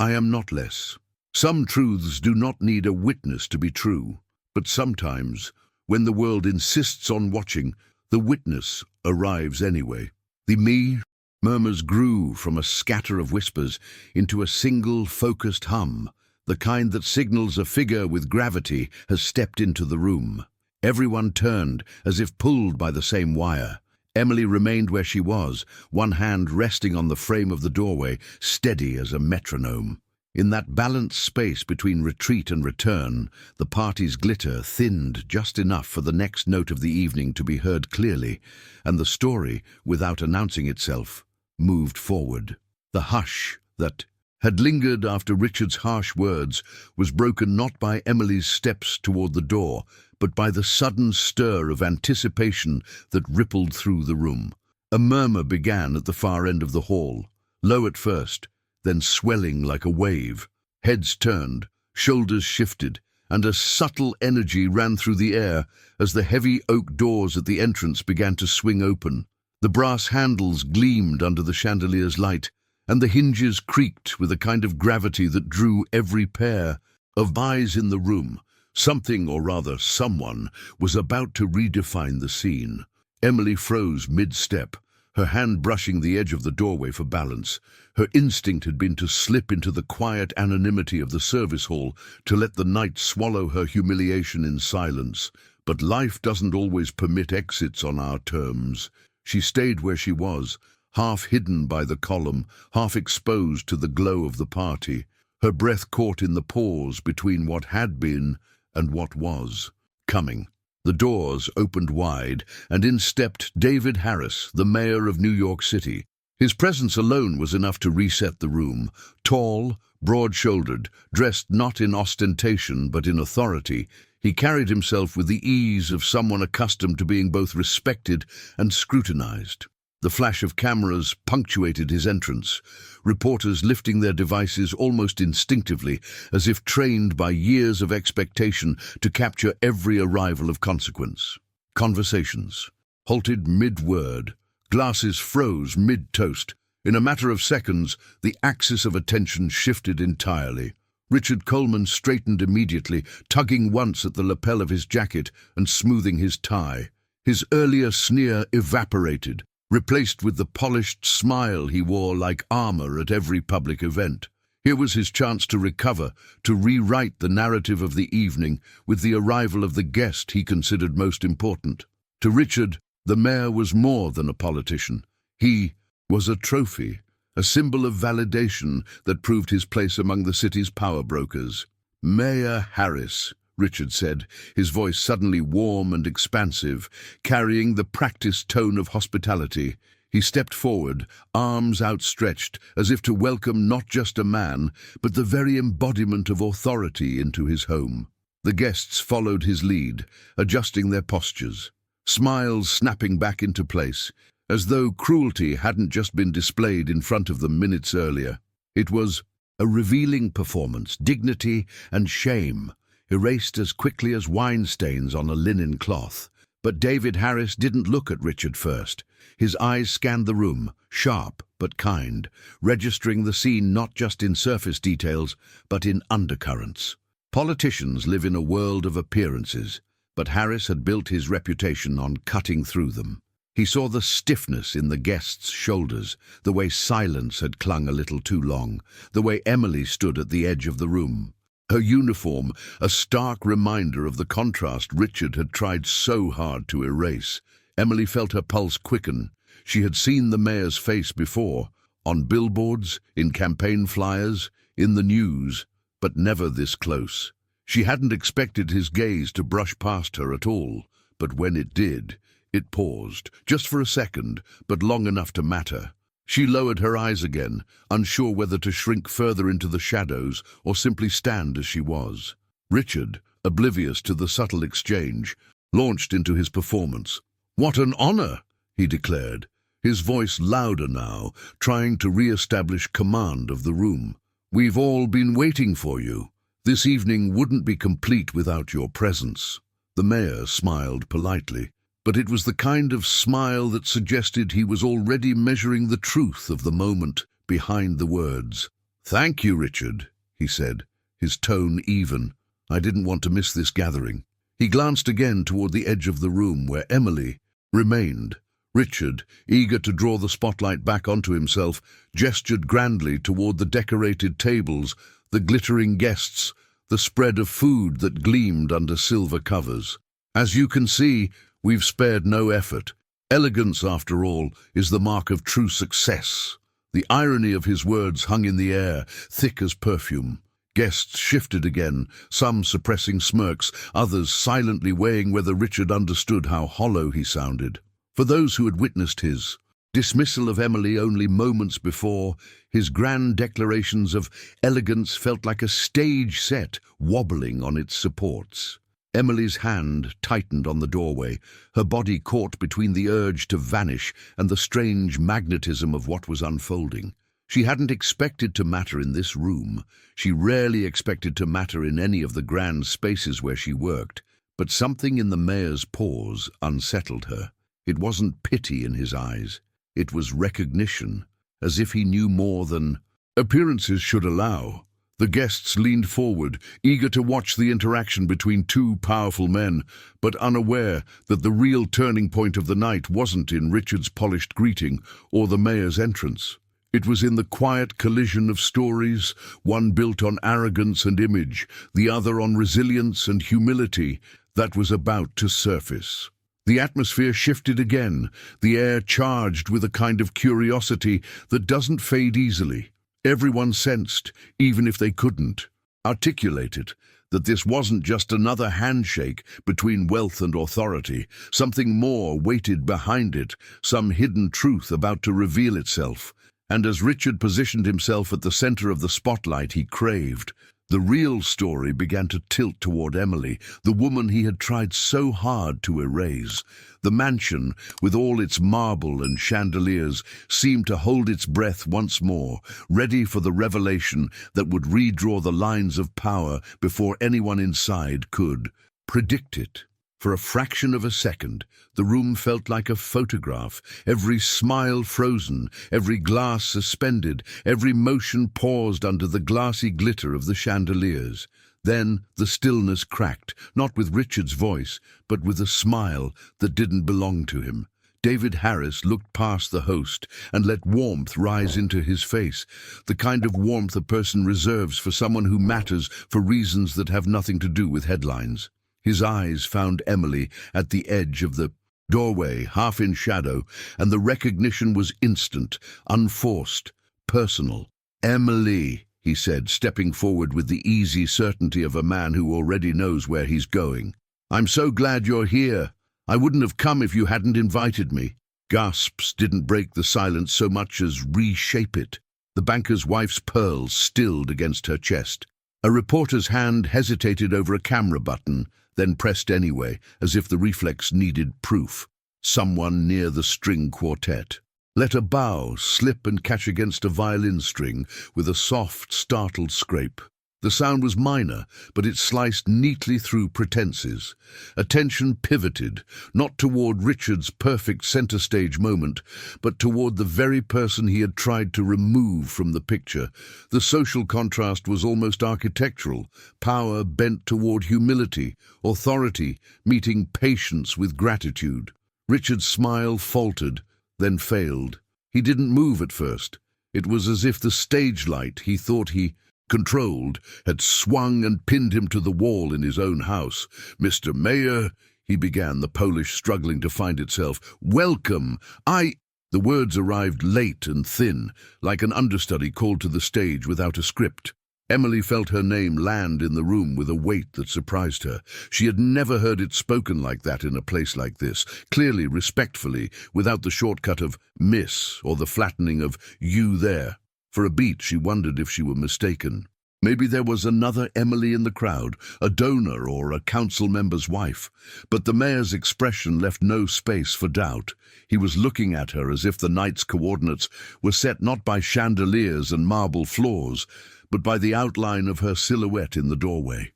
[SPEAKER 1] I am not less. Some truths do not need a witness to be true, but sometimes, when the world insists on watching, the witness arrives anyway. The me murmurs grew from a scatter of whispers into a single focused hum, the kind that signals a figure with gravity has stepped into the room. Everyone turned, as if pulled by the same wire. Emily remained where she was, one hand resting on the frame of the doorway, steady as a metronome. In that balanced space between retreat and return, the party's glitter thinned just enough for the next note of the evening to be heard clearly, and the story, without announcing itself, moved forward. The hush that had lingered after Richard's harsh words was broken not by Emily's steps toward the door, but by the sudden stir of anticipation that rippled through the room. A murmur began at the far end of the hall, low at first, then swelling like a wave. Heads turned, shoulders shifted, and a subtle energy ran through the air as the heavy oak doors at the entrance began to swing open. The brass handles gleamed under the chandelier's light, and the hinges creaked with a kind of gravity that drew every pair of eyes in the room. Something, or rather someone, was about to redefine the scene. Emily froze mid-step, her hand brushing the edge of the doorway for balance. Her instinct had been to slip into the quiet anonymity of the service hall, to let the night swallow her humiliation in silence. But life doesn't always permit exits on our terms. She stayed where she was, half hidden by the column, half exposed to the glow of the party, her breath caught in the pause between what had been and what was coming. The doors opened wide, and in stepped David Harris, the mayor of New York City. His presence alone was enough to reset the room. Tall, broad-shouldered, dressed not in ostentation but in authority, he carried himself with the ease of someone accustomed to being both respected and scrutinized. The flash of cameras punctuated his entrance, reporters lifting their devices almost instinctively, as if trained by years of expectation to capture every arrival of consequence. Conversations halted mid-word. Glasses froze mid-toast. In a matter of seconds, the axis of attention shifted entirely. Richard Coleman straightened immediately, tugging once at the lapel of his jacket and smoothing his tie. His earlier sneer evaporated, replaced with the polished smile he wore like armor at every public event. Here was his chance to recover, to rewrite the narrative of the evening with the arrival of the guest he considered most important. To Richard, the mayor was more than a politician. He was a trophy, a symbol of validation that proved his place among the city's power brokers. "Mayor Harris," Richard said, his voice suddenly warm and expansive, carrying the practiced tone of hospitality. He stepped forward, arms outstretched, as if to welcome not just a man, but the very embodiment of authority into his home. The guests followed his lead, adjusting their postures, smiles snapping back into place, as though cruelty hadn't just been displayed in front of them minutes earlier. It was a revealing performance, dignity and shame, erased as quickly as wine stains on a linen cloth. But David Harris didn't look at Richard first. His eyes scanned the room, sharp but kind, registering the scene not just in surface details, but in undercurrents. Politicians live in a world of appearances, but Harris had built his reputation on cutting through them. He saw the stiffness in the guests' shoulders, the way silence had clung a little too long, the way Emily stood at the edge of the room. Her uniform, a stark reminder of the contrast Richard had tried so hard to erase. Emily felt her pulse quicken. She had seen the mayor's face before, on billboards, in campaign flyers, in the news, but never this close. She hadn't expected his gaze to brush past her at all, but when it did, it paused, just for a second, but long enough to matter. She lowered her eyes again, unsure whether to shrink further into the shadows or simply stand as she was. Richard, oblivious to the subtle exchange, launched into his performance. "What an honor!" he declared, his voice louder now, trying to re-establish command of the room. "We've all been waiting for you. This evening wouldn't be complete without your presence." The mayor smiled politely, but it was the kind of smile that suggested he was already measuring the truth of the moment behind the words. "Thank you, Richard," he said, his tone even. "I didn't want to miss this gathering." He glanced again toward the edge of the room where Emily remained. Richard, eager to draw the spotlight back onto himself, gestured grandly toward the decorated tables, the glittering guests, the spread of food that gleamed under silver covers. "As you can see, we've spared no effort. Elegance, after all, is the mark of true success." The irony of his words hung in the air, thick as perfume. Guests shifted again, some suppressing smirks, others silently weighing whether Richard understood how hollow he sounded. For those who had witnessed his dismissal of Emily only moments before, his grand declarations of elegance felt like a stage set wobbling on its supports. Emily's hand tightened on the doorway, her body caught between the urge to vanish and the strange magnetism of what was unfolding. She hadn't expected to matter in this room. She rarely expected to matter in any of the grand spaces where she worked, but something in the mayor's pause unsettled her. It wasn't pity in his eyes. It was recognition, as if he knew more than appearances should allow. The guests leaned forward, eager to watch the interaction between two powerful men, but unaware that the real turning point of the night wasn't in Richard's polished greeting or the mayor's entrance. It was in the quiet collision of stories, one built on arrogance and image, the other on resilience and humility, that was about to surface. The atmosphere shifted again, the air charged with a kind of curiosity that doesn't fade easily. Everyone sensed, even if they couldn't articulate it, that this wasn't just another handshake between wealth and authority. Something more waited behind it, some hidden truth about to reveal itself. And as Richard positioned himself at the center of the spotlight he craved, the real story began to tilt toward Emily, the woman he had tried so hard to erase. The mansion, with all its marble and chandeliers, seemed to hold its breath once more, ready for the revelation that would redraw the lines of power before anyone inside could predict it. For a fraction of a second, the room felt like a photograph, every smile frozen, every glass suspended, every motion paused under the glassy glitter of the chandeliers. Then the stillness cracked, not with Richard's voice, but with a smile that didn't belong to him. David Harris looked past the host and let warmth rise into his face, the kind of warmth a person reserves for someone who matters for reasons that have nothing to do with headlines. His eyes found Emily at the edge of the doorway, half in shadow, and the recognition was instant, unforced, personal. "Emily," he said, stepping forward with the easy certainty of a man who already knows where he's going. "I'm so glad you're here. I wouldn't have come if you hadn't invited me." Gasps didn't break the silence so much as reshape it. The banker's wife's pearls stilled against her chest. A reporter's hand hesitated over a camera button, then pressed anyway, as if the reflex needed proof. Someone near the string quartet. Let a bow slip and catch against a violin string with a soft, startled scrape. The sound was minor, but it sliced neatly through pretenses. Attention pivoted, not toward Richard's perfect center-stage moment, but toward the very person he had tried to remove from the picture. The social contrast was almost architectural, power bent toward humility, authority meeting patience with gratitude. Richard's smile faltered, then failed. He didn't move at first. It was as if the stage light he thought he controlled, had swung and pinned him to the wall in his own house. "Mr. Mayor," he began, the Polish struggling to find itself. "Welcome. The words arrived late and thin, like an understudy called to the stage without a script. Emily felt her name land in the room with a weight that surprised her. She had never heard it spoken like that in a place like this, clearly, respectfully, without the shortcut of "Miss" or the flattening of "you there." For a beat she wondered if she were mistaken. Maybe there was another Emily in the crowd, a donor or a council member's wife. But the mayor's expression left no space for doubt. He was looking at her as if the night's coordinates were set not by chandeliers and marble floors, but by the outline of her silhouette in the doorway.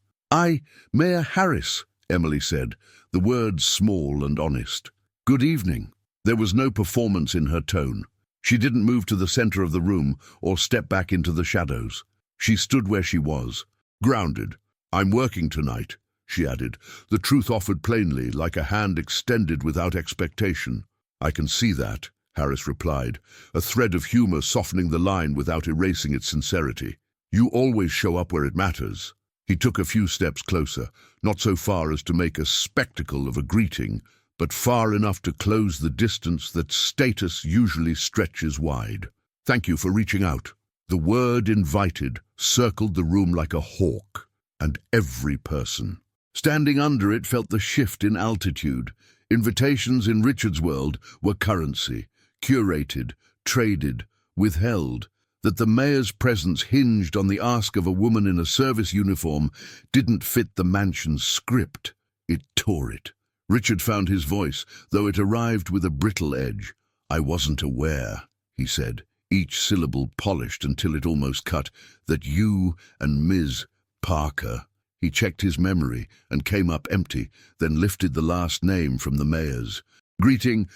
[SPEAKER 1] "Mayor Harris," Emily said, the words small and honest. "Good evening." There was no performance in her tone. She didn't move to the center of the room or step back into the shadows. She stood where she was, grounded. "I'm working tonight," she added, the truth offered plainly, like a hand extended without expectation. "I can see that," Harris replied, a thread of humor softening the line without erasing its sincerity. "You always show up where it matters." He took a few steps closer, not so far as to make a spectacle of a greeting, but far enough to close the distance that status usually stretches wide. "Thank you for reaching out." The word invited circled the room like a hawk, and every person standing under it felt the shift in altitude. Invitations in Richard's world were currency, curated, traded, withheld. That the mayor's presence hinged on the ask of a woman in a service uniform didn't fit the mansion's script. It tore it. Richard found his voice, though it arrived with a brittle edge. "I wasn't aware," he said, each syllable polished until it almost cut, "that you and Ms. Parker." He checked his memory and came up empty, then lifted the last name from the mayor's. Greeting,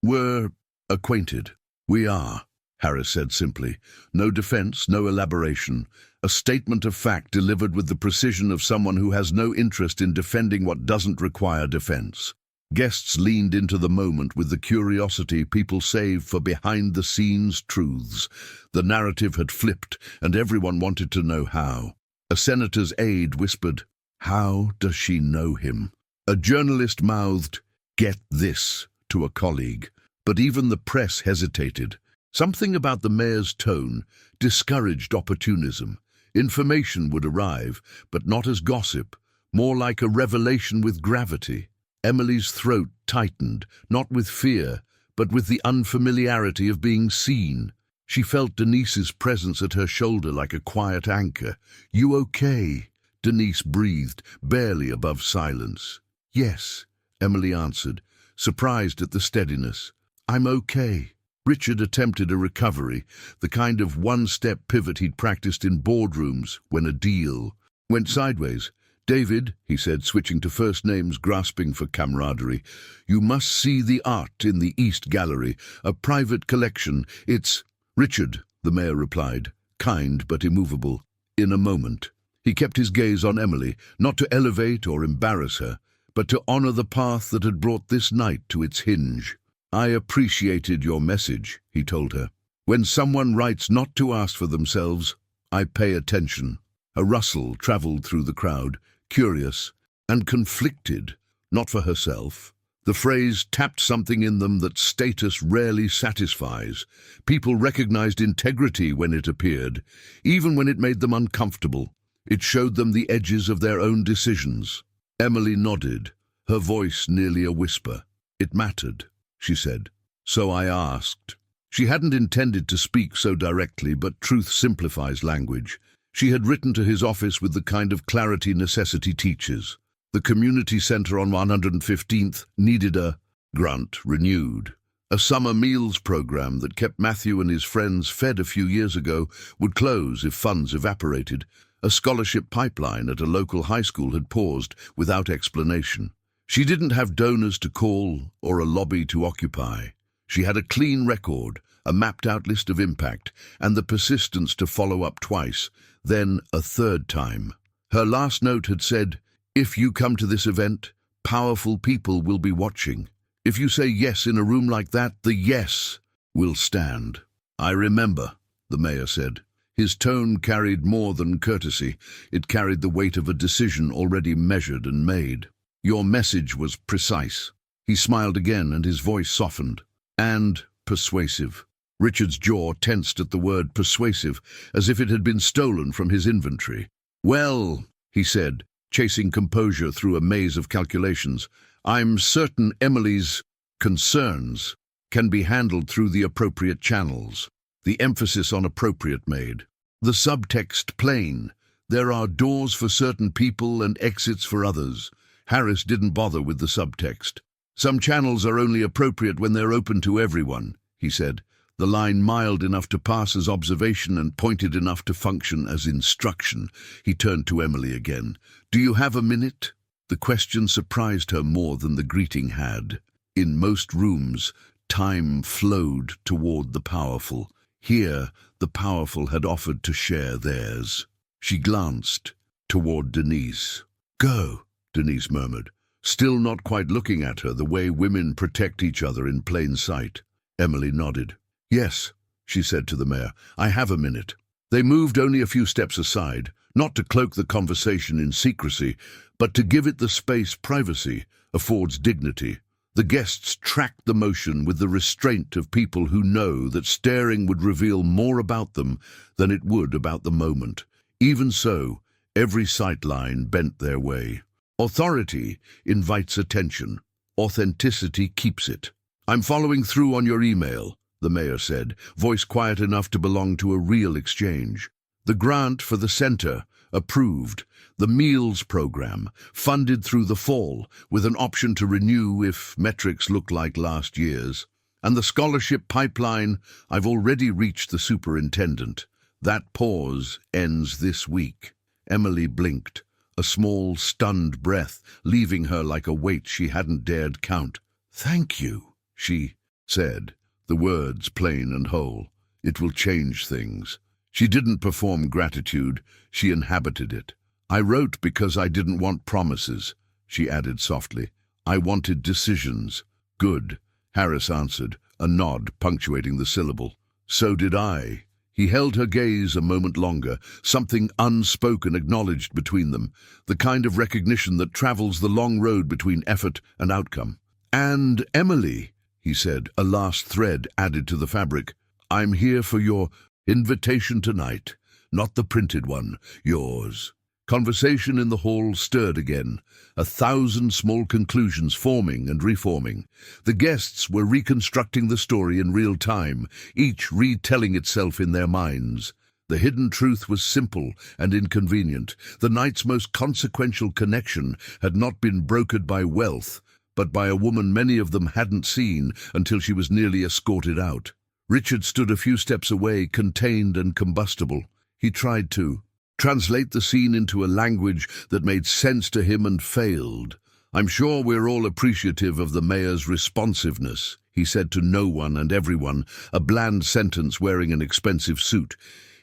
[SPEAKER 1] "We're acquainted." "We are," Harris said simply. No defense, no elaboration. A statement of fact delivered with the precision of someone who has no interest in defending what doesn't require defense. Guests leaned into the moment with the curiosity people save for behind-the-scenes truths. The narrative had flipped, and everyone wanted to know how. A senator's aide whispered, "How does she know him?" A journalist mouthed, "Get this," to a colleague. But even the press hesitated. Something about the mayor's tone discouraged opportunism. Information would arrive, but not as gossip, more like a revelation with gravity. Emily's throat tightened, not with fear, but with the unfamiliarity of being seen. She felt Denise's presence at her shoulder like a quiet anchor. "You okay?" Denise breathed, barely above silence. "Yes," Emily answered, surprised at the steadiness. "I'm okay." Richard attempted a recovery, the kind of one-step pivot he'd practiced in boardrooms when a deal went sideways. "David," he said, switching to first names, grasping for camaraderie, "you must see the art in the East Gallery, a private collection. It's—" "Richard," the mayor replied, kind but immovable. "In a moment." He kept his gaze on Emily, not to elevate or embarrass her, but to honor the path that had brought this night to its hinge. "I appreciated your message," he told her. "When someone writes not to ask for themselves, I pay attention." A rustle traveled through the crowd, curious and conflicted, not for herself. The phrase tapped something in them that status rarely satisfies. People recognized integrity when it appeared, even when it made them uncomfortable. It showed them the edges of their own decisions. Emily nodded, her voice nearly a whisper. "It mattered," she said. "So I asked." She hadn't intended to speak so directly, but truth simplifies language. She had written to his office with the kind of clarity necessity teaches. The community center on 115th needed a grunt renewed. A summer meals program that kept Matthew and his friends fed a few years ago would close if funds evaporated. A scholarship pipeline at a local high school had paused without explanation. She didn't have donors to call or a lobby to occupy. She had a clean record, a mapped-out list of impact, and the persistence to follow up twice, then a third time. Her last note had said, "If you come to this event, powerful people will be watching. If you say yes in a room like that, the yes will stand." "I remember," the mayor said. His tone carried more than courtesy. It carried the weight of a decision already measured and made. Your message was precise. He smiled again, and his voice softened. And persuasive. Richard's jaw tensed at the word persuasive, as if it had been stolen from his inventory. "Well," he said, chasing composure through a maze of calculations, "I'm certain Emily's concerns can be handled through the appropriate channels." The emphasis on appropriate made. The subtext plain. There are doors for certain people and exits for others. Harris didn't bother with the subtext. "Some channels are only appropriate when they're open to everyone," he said, the line mild enough to pass as observation and pointed enough to function as instruction. He turned to Emily again. "Do you have a minute?" The question surprised her more than the greeting had. In most rooms, time flowed toward the powerful. Here, the powerful had offered to share theirs. She glanced toward Denise. "Go," Denise murmured, still not quite looking at her the way women protect each other in plain sight. Emily nodded. "Yes," she said to the mayor, "I have a minute." They moved only a few steps aside, not to cloak the conversation in secrecy, but to give it the space privacy affords dignity. The guests tracked the motion with the restraint of people who know that staring would reveal more about them than it would about the moment. Even so, every sightline bent their way. Authority invites attention. Authenticity keeps it. "I'm following through on your email," the mayor said, voice quiet enough to belong to a real exchange. "The grant for the center, approved. The meals program, funded through the fall, with an option to renew if metrics look like last year's. And the scholarship pipeline, I've already reached the superintendent. That pause ends this week." Emily blinked, a small, stunned breath leaving her like a weight she hadn't dared count. "Thank you," she said, the words plain and whole. "It will change things." She didn't perform gratitude, she inhabited it. "I wrote because I didn't want promises," she added softly. "I wanted decisions." "Good," Harris answered, a nod punctuating the syllable. "So did I." He held her gaze a moment longer, something unspoken acknowledged between them, the kind of recognition that travels the long road between effort and outcome. "And Emily," he said, a last thread added to the fabric, "I'm here for your invitation tonight, not the printed one, yours." Conversation in the hall stirred again, 1,000 small conclusions forming and reforming. The guests were reconstructing the story in real time, each retelling itself in their minds. The hidden truth was simple and inconvenient. The night's most consequential connection had not been brokered by wealth, but by a woman many of them hadn't seen until she was nearly escorted out. Richard stood a few steps away, contained and combustible. He tried to translate the scene into a language that made sense to him and failed. "I'm sure we're all appreciative of the mayor's responsiveness," he said to no one and everyone, a bland sentence wearing an expensive suit.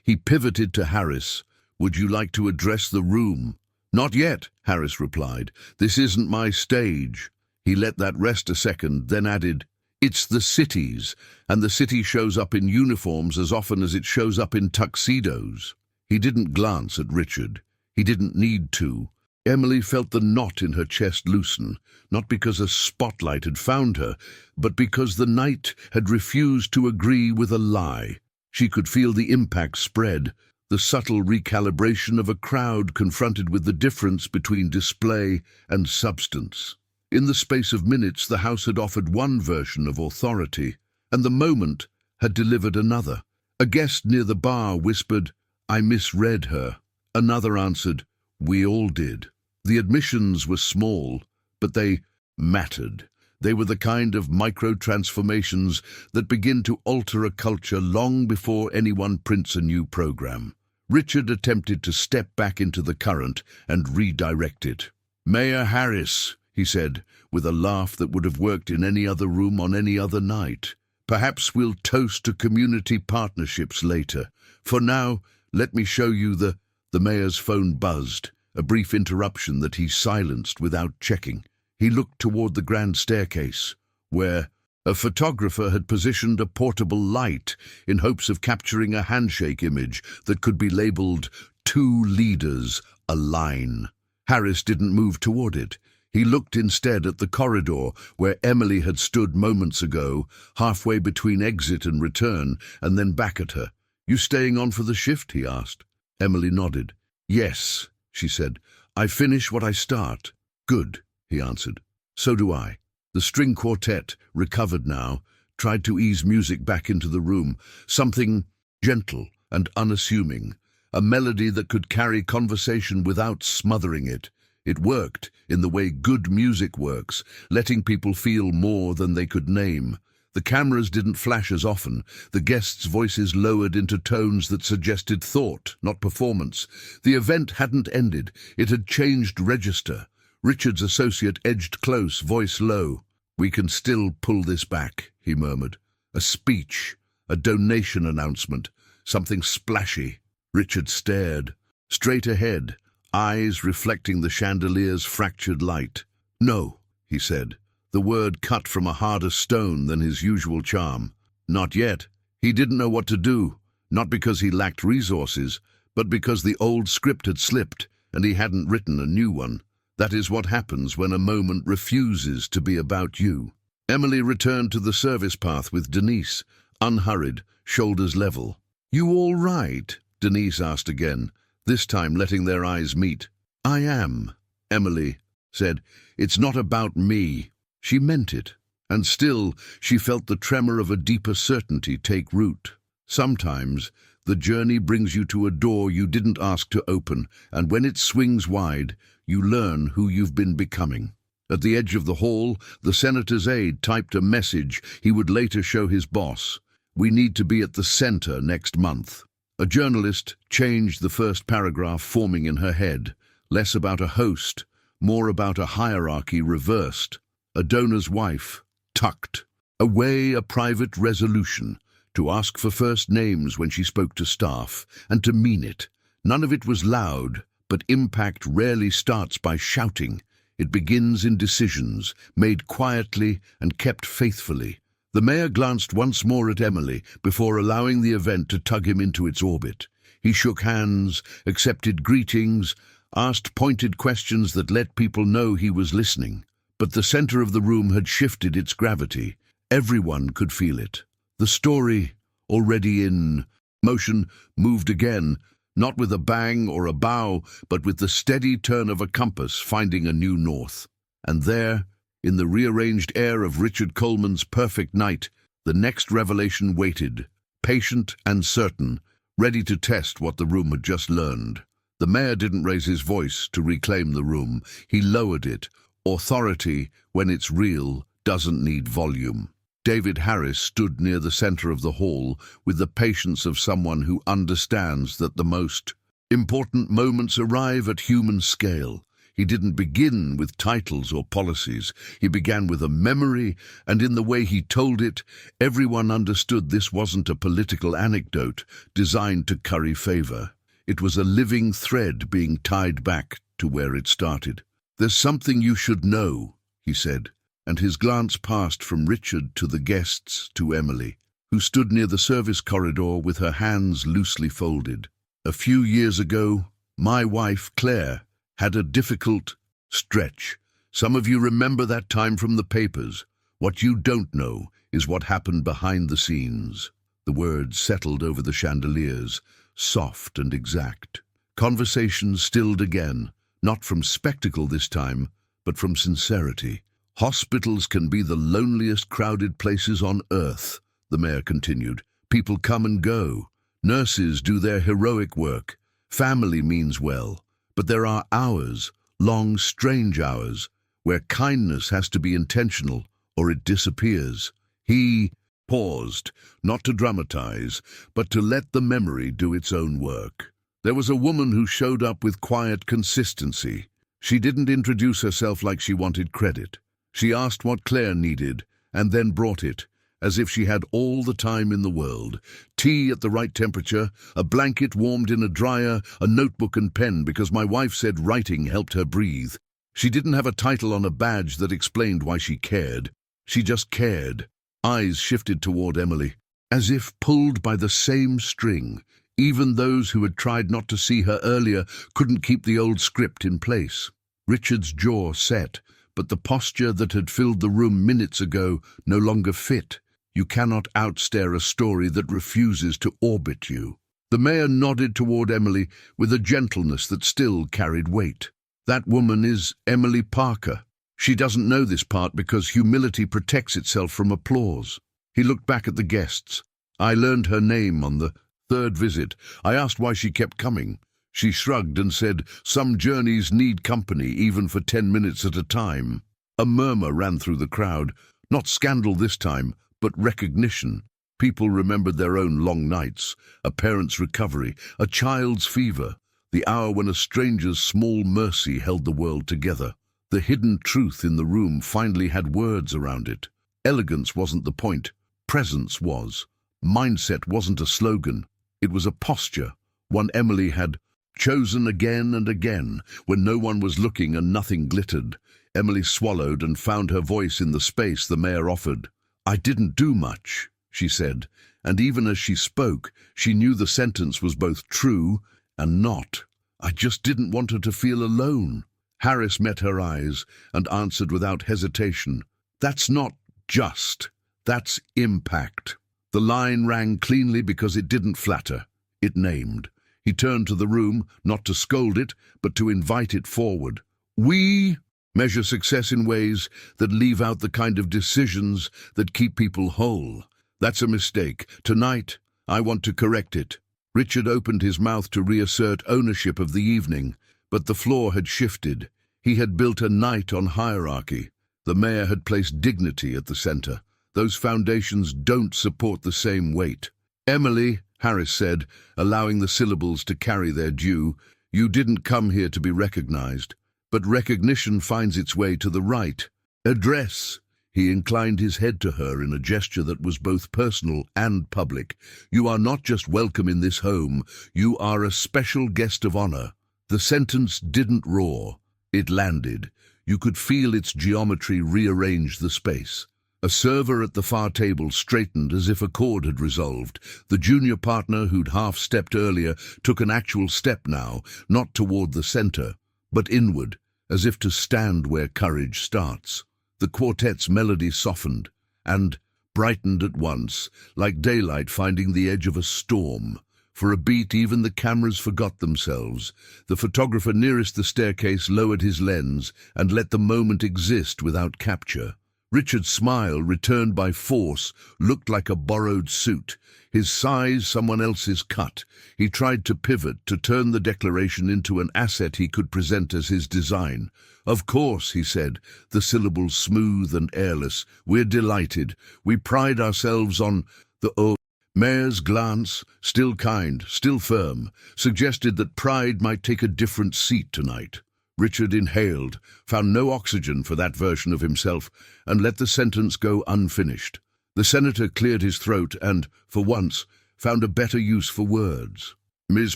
[SPEAKER 1] He pivoted to Harris. "Would you like to address the room?" "Not yet," Harris replied. "This isn't my stage." He let that rest a second, then added, "It's the city's, and the city shows up in uniforms as often as it shows up in tuxedos." He didn't glance at Richard. He didn't need to. Emily felt the knot in her chest loosen, not because a spotlight had found her, but because the night had refused to agree with a lie. She could feel the impact spread, the subtle recalibration of a crowd confronted with the difference between display and substance. In the space of minutes, the house had offered one version of authority, and the moment had delivered another. A guest near the bar whispered, "I misread her." Another answered, "We all did." The admissions were small, but they mattered. They were the kind of micro-transformations that begin to alter a culture long before anyone prints a new program. Richard attempted to step back into the current and redirect it. "Mayor Harris," he said, with a laugh that would have worked in any other room on any other night. "Perhaps we'll toast to community partnerships later. For now, let me show you the mayor's phone buzzed, a brief interruption that he silenced without checking. He looked toward the grand staircase, where A photographer had positioned a portable light in hopes of capturing a handshake image that could be labeled "Two Leaders, a Line." Harris didn't move toward it. He looked instead at the corridor where Emily had stood moments ago, halfway between exit and return, and then back at her. "You staying on for the shift?" he asked. Emily nodded. "Yes," she said. "I finish what I start." "Good," he answered. "So do I." The string quartet, recovered now, tried to ease music back into the room, something gentle and unassuming, a melody that could carry conversation without smothering it. It worked in the way good music works, letting people feel more than they could name. The cameras didn't flash as often, the guests' voices lowered into tones that suggested thought, not performance. The event hadn't ended, it had changed register. Richard's associate edged close, voice low. "We can still pull this back," he murmured. "A speech, a donation announcement, something splashy." Richard stared. Straight ahead, eyes reflecting the chandelier's fractured light. "No," he said, the word cut from a harder stone than his usual charm. Not yet. He didn't know what to do, not because he lacked resources, but because the old script had slipped, and he hadn't written a new one. That is what happens when a moment refuses to be about you. Emily returned to the service path with Denise, unhurried, shoulders level. "You all right?" Denise asked again, this time letting their eyes meet. "I am," Emily said. "It's not about me." She meant it, and still she felt the tremor of a deeper certainty take root. Sometimes the journey brings you to a door you didn't ask to open, and when it swings wide, you learn who you've been becoming. At the edge of the hall, the senator's aide typed a message he would later show his boss. "We need to be at the center next month." A journalist changed the first paragraph forming in her head, less about a host, more about a hierarchy reversed. A donor's wife, tucked. Away a private resolution, to ask for first names when she spoke to staff, and to mean it. None of it was loud, but impact rarely starts by shouting. It begins in decisions, made quietly and kept faithfully. The mayor glanced once more at Emily before allowing the event to tug him into its orbit. He shook hands, accepted greetings, asked pointed questions that let people know he was listening. But the center of the room had shifted its gravity. Everyone could feel it. The story, already in motion, moved again, not with a bang or a bow, but with the steady turn of a compass finding a new north. And there, in the rearranged air of Richard Coleman's perfect night, the next revelation waited, patient and certain, ready to test what the room had just learned. The mayor didn't raise his voice to reclaim the room. He lowered it. Authority, when it's real, doesn't need volume. David Harris stood near the center of the hall with the patience of someone who understands that the most important moments arrive at human scale. He didn't begin with titles or policies. He began with a memory, and in the way he told it, everyone understood this wasn't a political anecdote designed to curry favor. It was a living thread being tied back to where it started. "There's something you should know," he said, and his glance passed from Richard to the guests to Emily, who stood near the service corridor with her hands loosely folded. "A few years ago, my wife, Claire, had a difficult stretch. Some of you remember that time from the papers. What you don't know is what happened behind the scenes." The words settled over the chandeliers, soft and exact. Conversation stilled again, not from spectacle this time, but from sincerity. "Hospitals can be the loneliest crowded places on earth," the mayor continued. "People come and go. Nurses do their heroic work. Family means well. But there are hours, long, strange hours, where kindness has to be intentional or it disappears." He paused, not to dramatize, but to let the memory do its own work. There was a woman who showed up with quiet consistency. She didn't introduce herself like she wanted credit. She asked what Claire needed, and then brought it, as if she had all the time in the world. Tea at the right temperature, a blanket warmed in a dryer, a notebook and pen because my wife said writing helped her breathe. She didn't have a title on a badge that explained why she cared. She just cared. Eyes shifted toward Emily, as if pulled by the same string. Even those who had tried not to see her earlier couldn't keep the old script in place. Richard's jaw set, but the posture that had filled the room minutes ago no longer fit. You cannot outstare a story that refuses to orbit you. The mayor nodded toward Emily with a gentleness that still carried weight. That woman is Emily Parker. She doesn't know this part because humility protects itself from applause. He looked back at the guests. I learned her name on the third visit. I asked why she kept coming. She shrugged and said, some journeys need company, even for 10 minutes at a time. A murmur ran through the crowd. Not scandal this time, but recognition. People remembered their own long nights, a parent's recovery, a child's fever, the hour when a stranger's small mercy held the world together. The hidden truth in the room finally had words around it. Elegance wasn't the point. Presence was. Mindset wasn't a slogan. It was a posture, one Emily had chosen again and again, when no one was looking and nothing glittered. Emily swallowed and found her voice in the space the mayor offered. I didn't do much, she said, and even as she spoke, she knew the sentence was both true and not. I just didn't want her to feel alone. Harris met her eyes and answered without hesitation. That's not just. That's impact. The line rang cleanly because it didn't flatter. It named. He turned to the room, not to scold it, but to invite it forward. We measure success in ways that leave out the kind of decisions that keep people whole. That's a mistake. Tonight, I want to correct it. Richard opened his mouth to reassert ownership of the evening, but the floor had shifted. He had built a night on hierarchy. The mayor had placed dignity at the center. Those foundations don't support the same weight. Emily, Harris said, allowing the syllables to carry their due, you didn't come here to be recognized, but recognition finds its way to the right. Address. He inclined his head to her in a gesture that was both personal and public. You are not just welcome in this home, you are a special guest of honor. The sentence didn't roar. It landed. You could feel its geometry rearrange the space. A server at the far table straightened as if a chord had resolved. The junior partner who'd half-stepped earlier took an actual step now, not toward the center, but inward, as if to stand where courage starts. The quartet's melody softened and brightened at once, like daylight finding the edge of a storm. For a beat, even the cameras forgot themselves. The photographer nearest the staircase lowered his lens and let the moment exist without capture. Richard's smile, returned by force, looked like a borrowed suit. His size, someone else's cut. He tried to pivot, to turn the declaration into an asset he could present as his design. Of course, he said, the syllables smooth and airless. We're delighted. We pride ourselves on the Mayor's glance, still kind, still firm, suggested that pride might take a different seat tonight. Richard inhaled, found no oxygen for that version of himself, and let the sentence go unfinished. The senator cleared his throat and, for once, found a better use for words. Ms.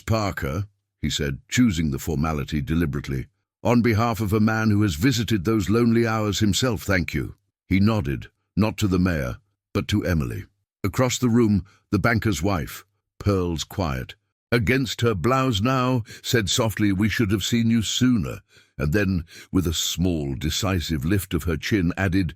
[SPEAKER 1] Parker, he said, choosing the formality deliberately, on behalf of a man who has visited those lonely hours himself, thank you. He nodded, not to the mayor, but to Emily. Across the room, the banker's wife, pearls quiet. Against her blouse now, said softly, we should have seen you sooner, and then, with a small, decisive lift of her chin, added,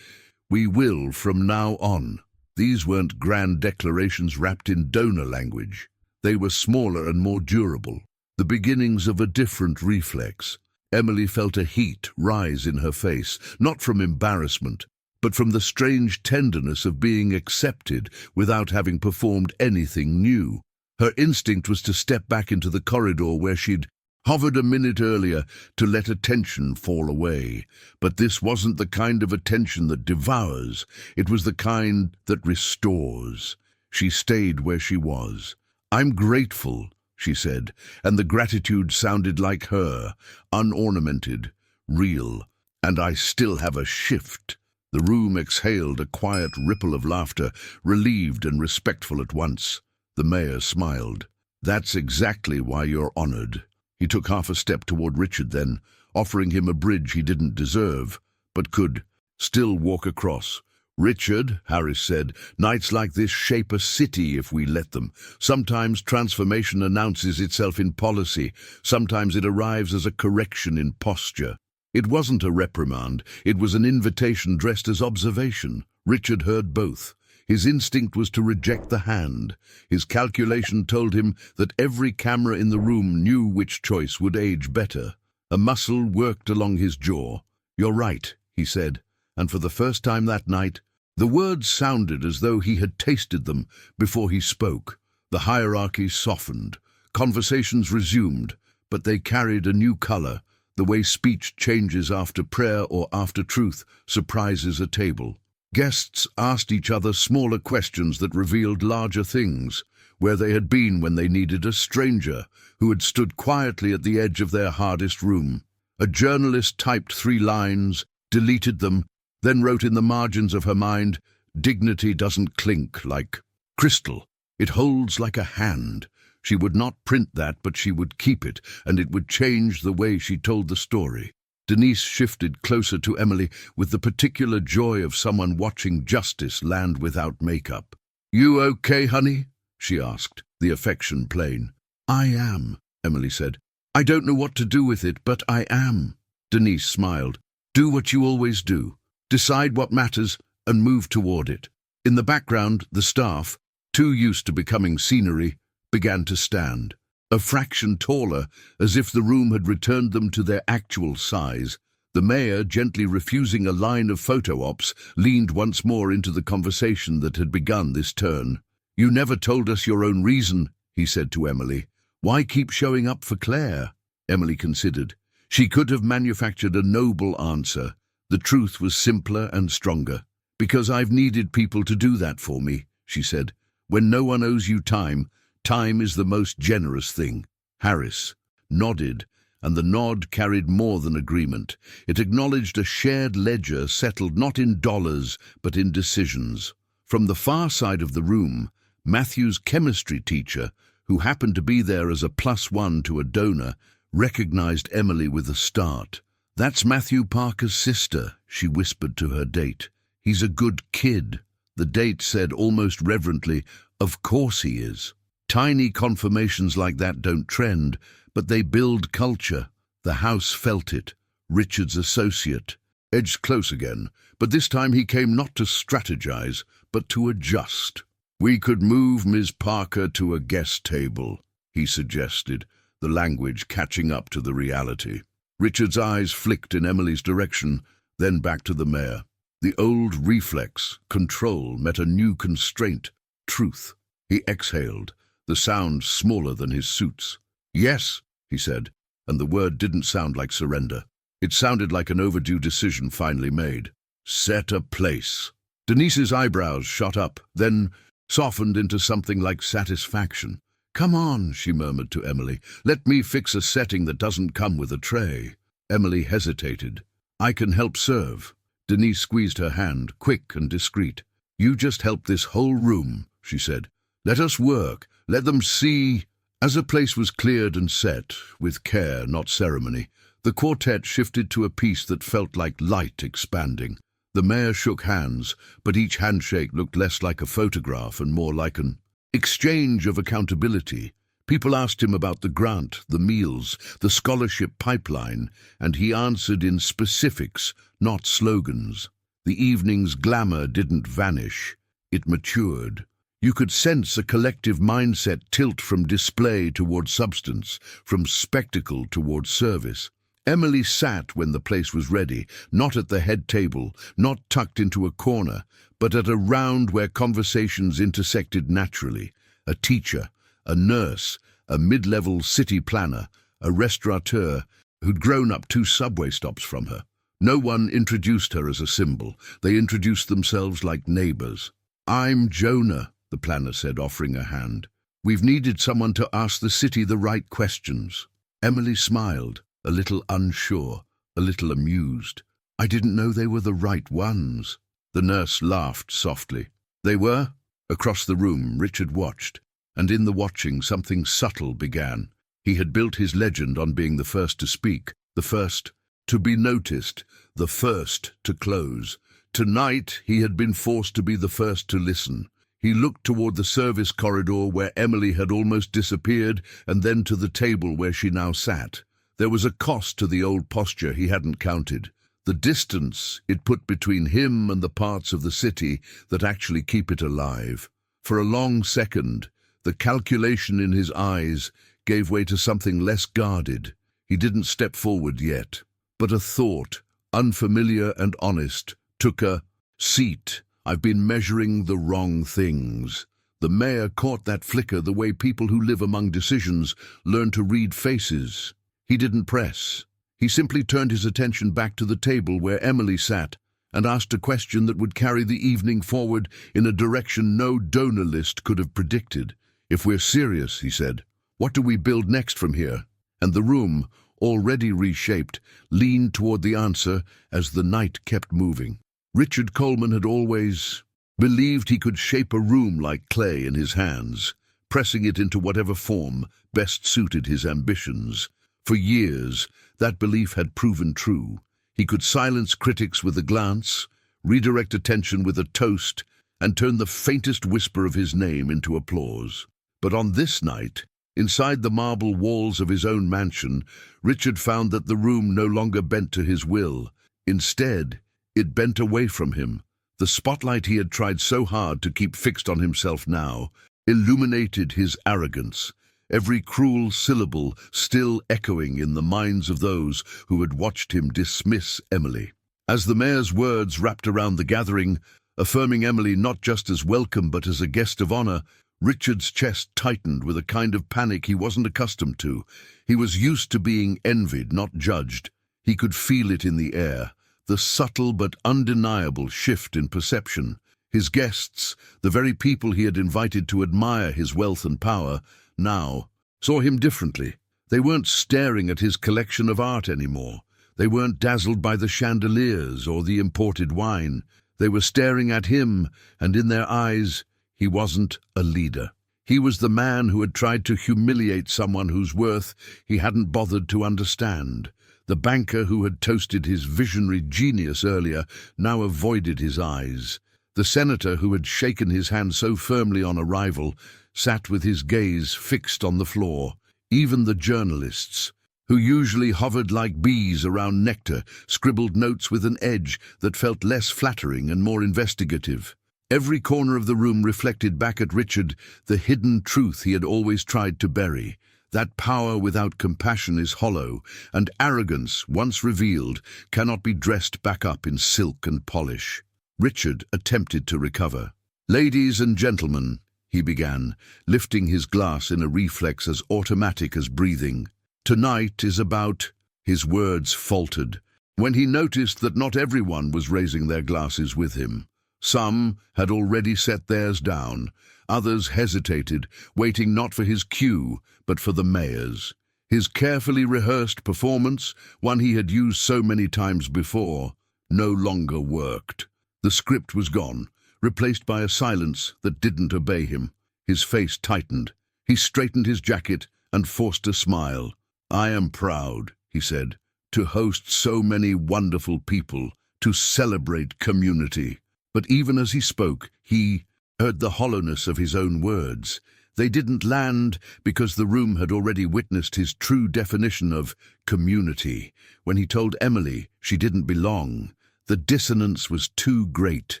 [SPEAKER 1] we will from now on. These weren't grand declarations wrapped in donor language. They were smaller and more durable, the beginnings of a different reflex. Emily felt a heat rise in her face, not from embarrassment, but from the strange tenderness of being accepted without having performed anything new. Her instinct was to step back into the corridor where she'd hovered a minute earlier, to let attention fall away. But this wasn't the kind of attention that devours. It was the kind that restores. She stayed where she was. I'm grateful, she said, and the gratitude sounded like her, unornamented, real. And I still have a shift. The room exhaled a quiet ripple of laughter, relieved and respectful at once. The mayor smiled. That's exactly why you're honored. He took half a step toward Richard then, offering him a bridge he didn't deserve, but could still walk across. Richard, Harris said, nights like this shape a city if we let them. Sometimes transformation announces itself in policy. Sometimes it arrives as a correction in posture. It wasn't a reprimand. It was an invitation dressed as observation. Richard heard both. His instinct was to reject the hand. His calculation told him that every camera in the room knew which choice would age better. A muscle worked along his jaw. "You're right," he said, and for the first time that night, the words sounded as though he had tasted them before he spoke. The hierarchy softened. Conversations resumed, but they carried a new color. The way speech changes after prayer or after truth surprises a table. Guests asked each other smaller questions that revealed larger things, where they had been when they needed a stranger who had stood quietly at the edge of their hardest room. A journalist typed 3 lines, deleted them, then wrote in the margins of her mind, "Dignity doesn't clink like crystal. It holds like a hand." She would not print that, but she would keep it, and it would change the way she told the story. Denise shifted closer to Emily with the particular joy of someone watching justice land without makeup. "You okay, honey?" she asked, the affection plain. "I am," Emily said. "I don't know what to do with it, but I am." Denise smiled. "Do what you always do. Decide what matters and move toward it." In the background, the staff, too used to becoming scenery, began to stand. A fraction taller, as if the room had returned them to their actual size. The mayor, gently refusing a line of photo ops, leaned once more into the conversation that had begun this turn. "You never told us your own reason," he said to Emily. "Why keep showing up for Claire?" Emily considered. She could have manufactured a noble answer. The truth was simpler and stronger. "Because I've needed people to do that for me," she said. "When no one owes you time, time is the most generous thing." Harris nodded, and the nod carried more than agreement. It acknowledged a shared ledger settled not in dollars, but in decisions. From the far side of the room, Matthew's chemistry teacher, who happened to be there as a +1 to a donor, recognized Emily with a start. "That's Matthew Parker's sister," she whispered to her date. "He's a good kid." The date said almost reverently, "Of course he is." Tiny confirmations like that don't trend, but they build culture. The house felt it. Richard's associate edged close again, but this time he came not to strategize, but to adjust. "We could move Ms. Parker to a guest table," he suggested, the language catching up to the reality. Richard's eyes flicked in Emily's direction, then back to the mayor. The old reflex, control, met a new constraint, truth. He exhaled, the sound smaller than his suits. "Yes," he said, and the word didn't sound like surrender. It sounded like an overdue decision finally made. "Set a place." Denise's eyebrows shot up, then softened into something like satisfaction. "Come on," she murmured to Emily. "Let me fix a setting that doesn't come with a tray." Emily hesitated. "I can help serve." Denise squeezed her hand, quick and discreet. "You just help this whole room," she said. "Let us work. Let them see." As a place was cleared and set, with care, not ceremony, the quartet shifted to a piece that felt like light expanding. The mayor shook hands, but each handshake looked less like a photograph and more like an exchange of accountability. People asked him about the grant, the meals, the scholarship pipeline, and he answered in specifics, not slogans. The evening's glamour didn't vanish. It matured. You could sense a collective mindset tilt from display toward substance, from spectacle toward service. Emily sat when the place was ready, not at the head table, not tucked into a corner, but at a round where conversations intersected naturally. A teacher, a nurse, a mid-level city planner, a restaurateur who'd grown up 2 subway stops from her. No one introduced her as a symbol. They introduced themselves like neighbors. "I'm Jonah," the planner said, offering a hand. "We've needed someone to ask the city the right questions." Emily smiled, a little unsure, a little amused. "I didn't know they were the right ones." The nurse laughed softly. "They were?" Across the room, Richard watched, and in the watching something subtle began. He had built his legend on being the first to speak, the first to be noticed, the first to close. Tonight he had been forced to be the first to listen. He looked toward the service corridor where Emily had almost disappeared, and then to the table where she now sat. There was a cost to the old posture he hadn't counted. The distance it put between him and the parts of the city that actually keep it alive. For a long second, the calculation in his eyes gave way to something less guarded. He didn't step forward yet, but a thought, unfamiliar and honest, took a seat. I've been measuring the wrong things. The mayor caught that flicker the way people who live among decisions learn to read faces. He didn't press. He simply turned his attention back to the table where Emily sat and asked a question that would carry the evening forward in a direction no donor list could have predicted. "If we're serious," he said, "what do we build next from here?" And the room, already reshaped, leaned toward the answer as the night kept moving. Richard Coleman had always believed he could shape a room like clay in his hands, pressing it into whatever form best suited his ambitions. For years, that belief had proven true. He could silence critics with a glance, redirect attention with a toast, and turn the faintest whisper of his name into applause. But on this night, inside the marble walls of his own mansion, Richard found that the room no longer bent to his will. Instead, it bent away from him. The spotlight he had tried so hard to keep fixed on himself now illuminated his arrogance, every cruel syllable still echoing in the minds of those who had watched him dismiss Emily. As the mayor's words wrapped around the gathering, affirming Emily not just as welcome but as a guest of honor, Richard's chest tightened with a kind of panic he wasn't accustomed to. He was used to being envied, not judged. He could feel it in the air, the subtle but undeniable shift in perception. His guests, the very people he had invited to admire his wealth and power, now saw him differently. They weren't staring at his collection of art anymore. They weren't dazzled by the chandeliers or the imported wine. They were staring at him, and in their eyes, he wasn't a leader. He was the man who had tried to humiliate someone whose worth he hadn't bothered to understand. The banker who had toasted his visionary genius earlier now avoided his eyes. The senator who had shaken his hand so firmly on arrival sat with his gaze fixed on the floor. Even the journalists, who usually hovered like bees around nectar, scribbled notes with an edge that felt less flattering and more investigative. Every corner of the room reflected back at Richard the hidden truth he had always tried to bury. That power without compassion is hollow, and arrogance, once revealed, cannot be dressed back up in silk and polish. Richard attempted to recover. "Ladies and gentlemen," he began, lifting his glass in a reflex as automatic as breathing. "Tonight is about—" His words faltered when he noticed that not everyone was raising their glasses with him. Some had already set theirs down. Others hesitated, waiting not for his cue, but for the mayor's. His carefully rehearsed performance, one he had used so many times before, no longer worked. The script was gone, replaced by a silence that didn't obey him. His face tightened. He straightened his jacket and forced a smile. "I am proud," he said, "to host so many wonderful people, to celebrate community." But even as he spoke, he heard the hollowness of his own words. They didn't land because the room had already witnessed his true definition of community. When he told Emily she didn't belong, the dissonance was too great.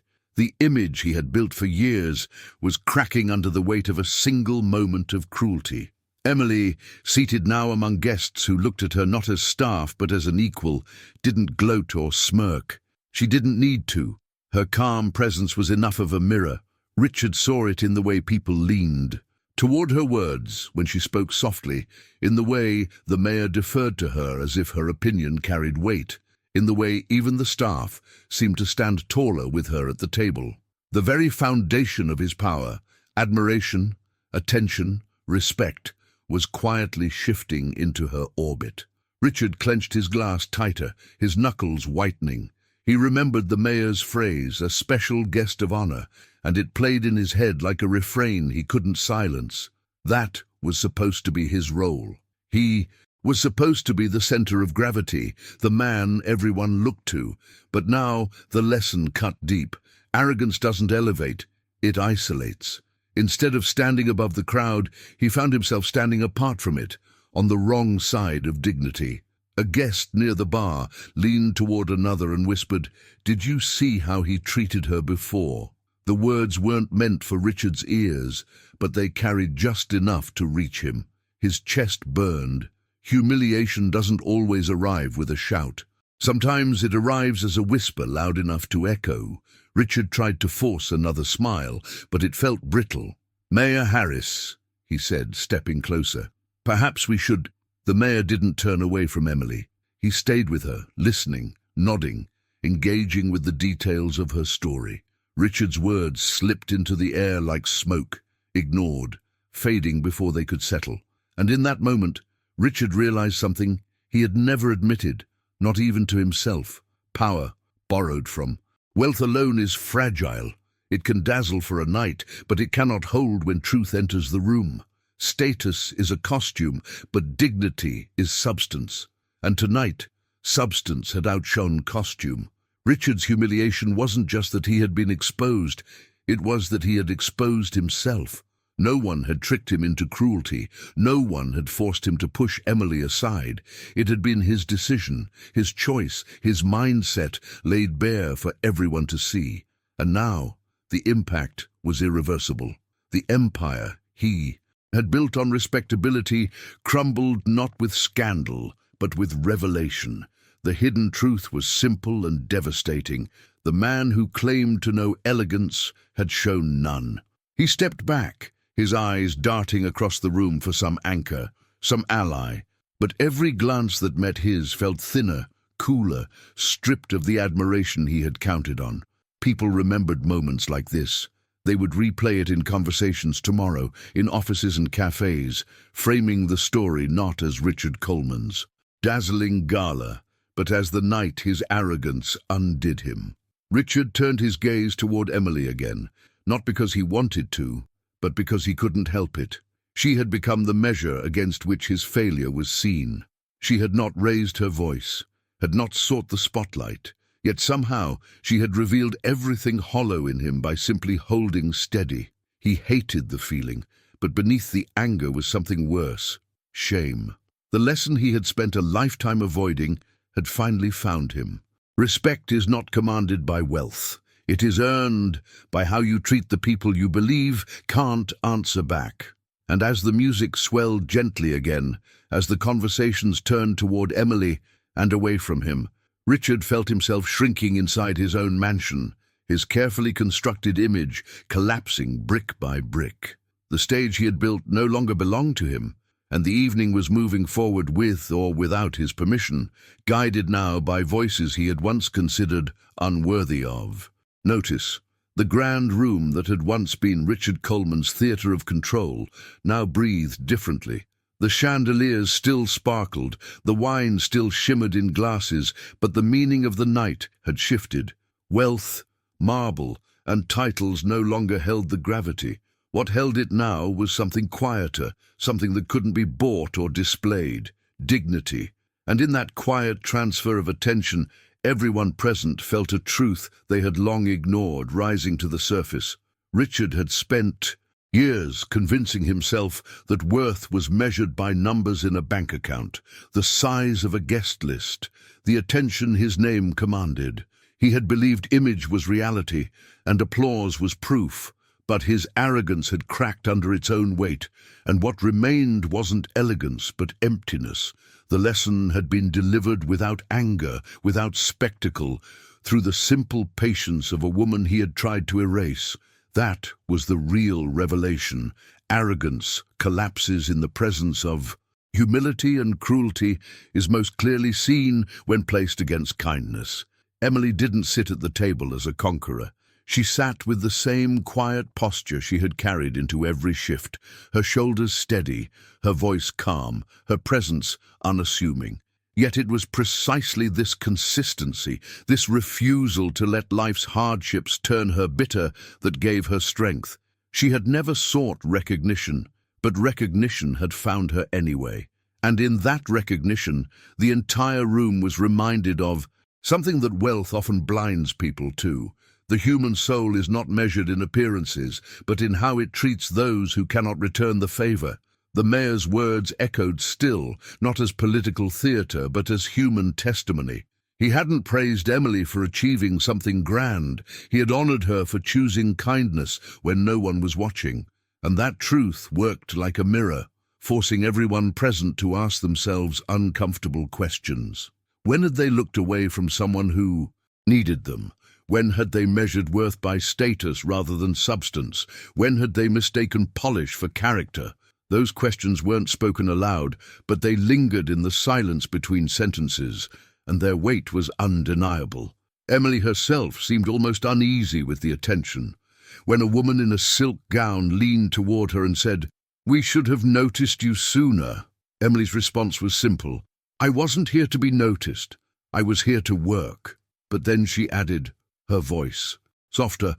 [SPEAKER 1] The image he had built for years was cracking under the weight of a single moment of cruelty. Emily, seated now among guests who looked at her not as staff but as an equal, didn't gloat or smirk. She didn't need to. Her calm presence was enough of a mirror. Richard saw it in the way people leaned toward her words when she spoke softly, in the way the mayor deferred to her as if her opinion carried weight, in the way even the staff seemed to stand taller with her at the table. The very foundation of his power, admiration, attention, respect, was quietly shifting into her orbit. Richard clenched his glass tighter, his knuckles whitening. He remembered the mayor's phrase, a special guest of honor, and it played in his head like a refrain he couldn't silence. That was supposed to be his role. He was supposed to be the center of gravity, the man everyone looked to. But now the lesson cut deep. Arrogance doesn't elevate, it isolates. Instead of standing above the crowd, he found himself standing apart from it, on the wrong side of dignity. A guest near the bar leaned toward another and whispered, "Did you see how he treated her before?" The words weren't meant for Richard's ears, but they carried just enough to reach him. His chest burned. Humiliation doesn't always arrive with a shout. Sometimes it arrives as a whisper loud enough to echo. Richard tried to force another smile, but it felt brittle. "Mayor Harris," he said, stepping closer. "Perhaps we should—" The mayor didn't turn away from Emily. He stayed with her, listening, nodding, engaging with the details of her story. Richard's words slipped into the air like smoke, ignored, fading before they could settle. And in that moment, Richard realized something he had never admitted, not even to himself. Power, borrowed from. Wealth alone is fragile. It can dazzle for a night, but it cannot hold when truth enters the room. Status is a costume, but dignity is substance. And tonight, substance had outshone costume. Richard's humiliation wasn't just that he had been exposed, it was that he had exposed himself. No one had tricked him into cruelty. No one had forced him to push Emily aside. It had been his decision, his choice, his mindset laid bare for everyone to see. And now, the impact was irreversible. The empire he had built on respectability crumbled not with scandal, but with revelation. The hidden truth was simple and devastating. The man who claimed to know elegance had shown none. He stepped back, his eyes darting across the room for some anchor, some ally. But every glance that met his felt thinner, cooler, stripped of the admiration he had counted on. People remembered moments like this. They would replay it in conversations tomorrow, in offices and cafes, framing the story not as Richard Coleman's dazzling gala, but as the night his arrogance undid him. Richard turned his gaze toward Emily again, not because he wanted to, but because he couldn't help it. She had become the measure against which his failure was seen. She had not raised her voice, had not sought the spotlight, yet somehow she had revealed everything hollow in him by simply holding steady. He hated the feeling, but beneath the anger was something worse: shame. The lesson he had spent a lifetime avoiding had finally found him. Respect is not commanded by wealth. It is earned by how you treat the people you believe can't answer back. And as the music swelled gently again, as the conversations turned toward Emily and away from him, Richard felt himself shrinking inside his own mansion, his carefully constructed image collapsing brick by brick. The stage he had built no longer belonged to him, and the evening was moving forward with or without his permission, guided now by voices he had once considered unworthy of. Notice, the grand room that had once been Richard Coleman's theatre of control now breathed differently. The chandeliers still sparkled, the wine still shimmered in glasses, but the meaning of the night had shifted. Wealth, marble, and titles no longer held the gravity. What held it now was something quieter, something that couldn't be bought or displayed: dignity. And in that quiet transfer of attention, everyone present felt a truth they had long ignored rising to the surface. Richard had spent years convincing himself that worth was measured by numbers in a bank account, the size of a guest list, the attention his name commanded. He had believed image was reality and applause was proof, but his arrogance had cracked under its own weight, and what remained wasn't elegance but emptiness. The lesson had been delivered without anger, without spectacle, through the simple patience of a woman he had tried to erase. That was the real revelation. Arrogance collapses in the presence of humility, and cruelty is most clearly seen when placed against kindness. Emily didn't sit at the table as a conqueror. She sat with the same quiet posture she had carried into every shift, her shoulders steady, her voice calm, her presence unassuming. Yet it was precisely this consistency, this refusal to let life's hardships turn her bitter, that gave her strength. She had never sought recognition, but recognition had found her anyway. And in that recognition, the entire room was reminded of something that wealth often blinds people to. The human soul is not measured in appearances, but in how it treats those who cannot return the favor. The mayor's words echoed still, not as political theater, but as human testimony. He hadn't praised Emily for achieving something grand. He had honored her for choosing kindness when no one was watching. And that truth worked like a mirror, forcing everyone present to ask themselves uncomfortable questions. When had they looked away from someone who needed them? When had they measured worth by status rather than substance? When had they mistaken polish for character? Those questions weren't spoken aloud, but they lingered in the silence between sentences, and their weight was undeniable. Emily herself seemed almost uneasy with the attention. When a woman in a silk gown leaned toward her and said, "We should have noticed you sooner," Emily's response was simple. "I wasn't here to be noticed. I was here to work." But then she added, her voice softer,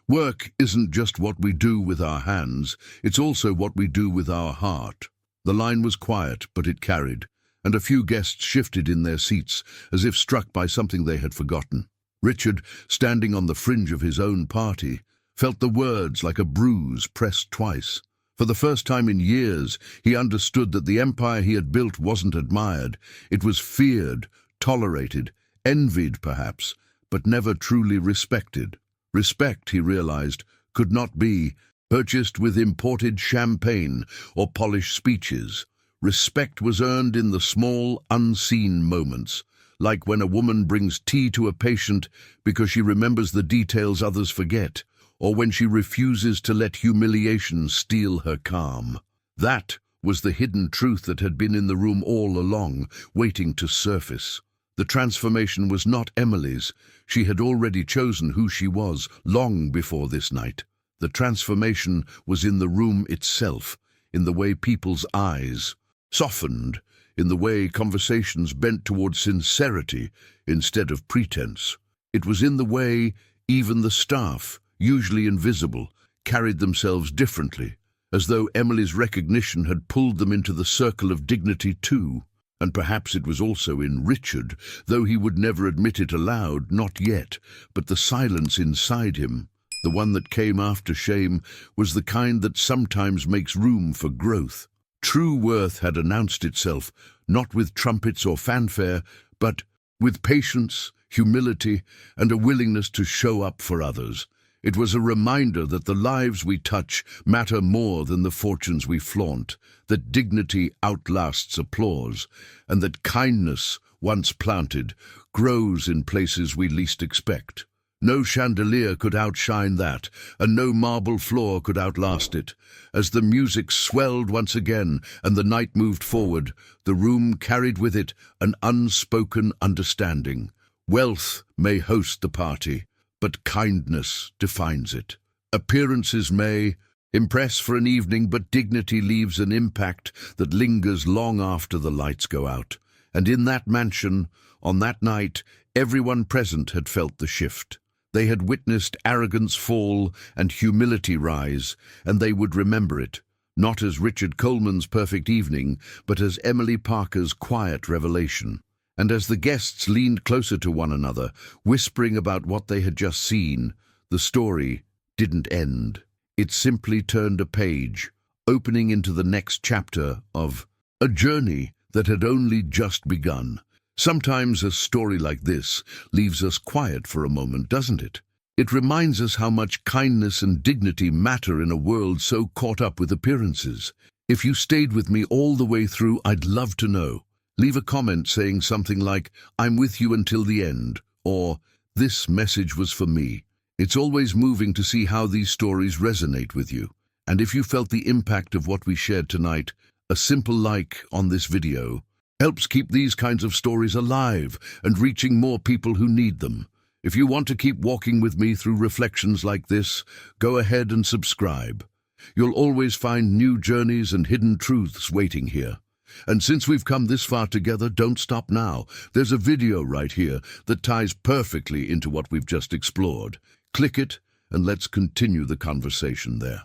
[SPEAKER 1] "Work isn't just what we do with our hands, it's also what we do with our heart." The line was quiet, but it carried, and a few guests shifted in their seats, as if struck by something they had forgotten. Richard, standing on the fringe of his own party, felt the words like a bruise pressed twice. For the first time in years, he understood that the empire he had built wasn't admired. It was feared, tolerated, envied perhaps, but never truly respected. Respect, he realized, could not be purchased with imported champagne or polished speeches. Respect was earned in the small, unseen moments, like when a woman brings tea to a patient because she remembers the details others forget, or when she refuses to let humiliation steal her calm. That was the hidden truth that had been in the room all along, waiting to surface. The transformation was not Emily's. She had already chosen who she was long before this night. The transformation was in the room itself, in the way people's eyes softened, in the way conversations bent toward sincerity instead of pretense. It was in the way even the staff, usually invisible, carried themselves differently, as though Emily's recognition had pulled them into the circle of dignity too. And perhaps it was also in Richard, though he would never admit it aloud, not yet, but the silence inside him, the one that came after shame, was the kind that sometimes makes room for growth. True worth had announced itself, not with trumpets or fanfare, but with patience, humility, and a willingness to show up for others. It was a reminder that the lives we touch matter more than the fortunes we flaunt, that dignity outlasts applause, and that kindness, once planted, grows in places we least expect. No chandelier could outshine that, and no marble floor could outlast it. As the music swelled once again and the night moved forward, the room carried with it an unspoken understanding. Wealth may host the party, but kindness defines it. Appearances may impress for an evening, but dignity leaves an impact that lingers long after the lights go out. And in that mansion, on that night, everyone present had felt the shift. They had witnessed arrogance fall and humility rise, and they would remember it, not as Richard Coleman's perfect evening, but as Emily Parker's quiet revelation. And as the guests leaned closer to one another, whispering about what they had just seen, the story didn't end. It simply turned a page, opening into the next chapter of a journey that had only just begun. Sometimes a story like this leaves us quiet for a moment, doesn't it? It reminds us how much kindness and dignity matter in a world so caught up with appearances. If you stayed with me all the way through, I'd love to know. Leave a comment saying something like, "I'm with you until the end," or "This message was for me." It's always moving to see how these stories resonate with you. And if you felt the impact of what we shared tonight, a simple like on this video helps keep these kinds of stories alive and reaching more people who need them. If you want to keep walking with me through reflections like this, go ahead and subscribe. You'll always find new journeys and hidden truths waiting here. And since we've come this far together, don't stop now. There's a video right here that ties perfectly into what we've just explored. Click it, and let's continue the conversation there.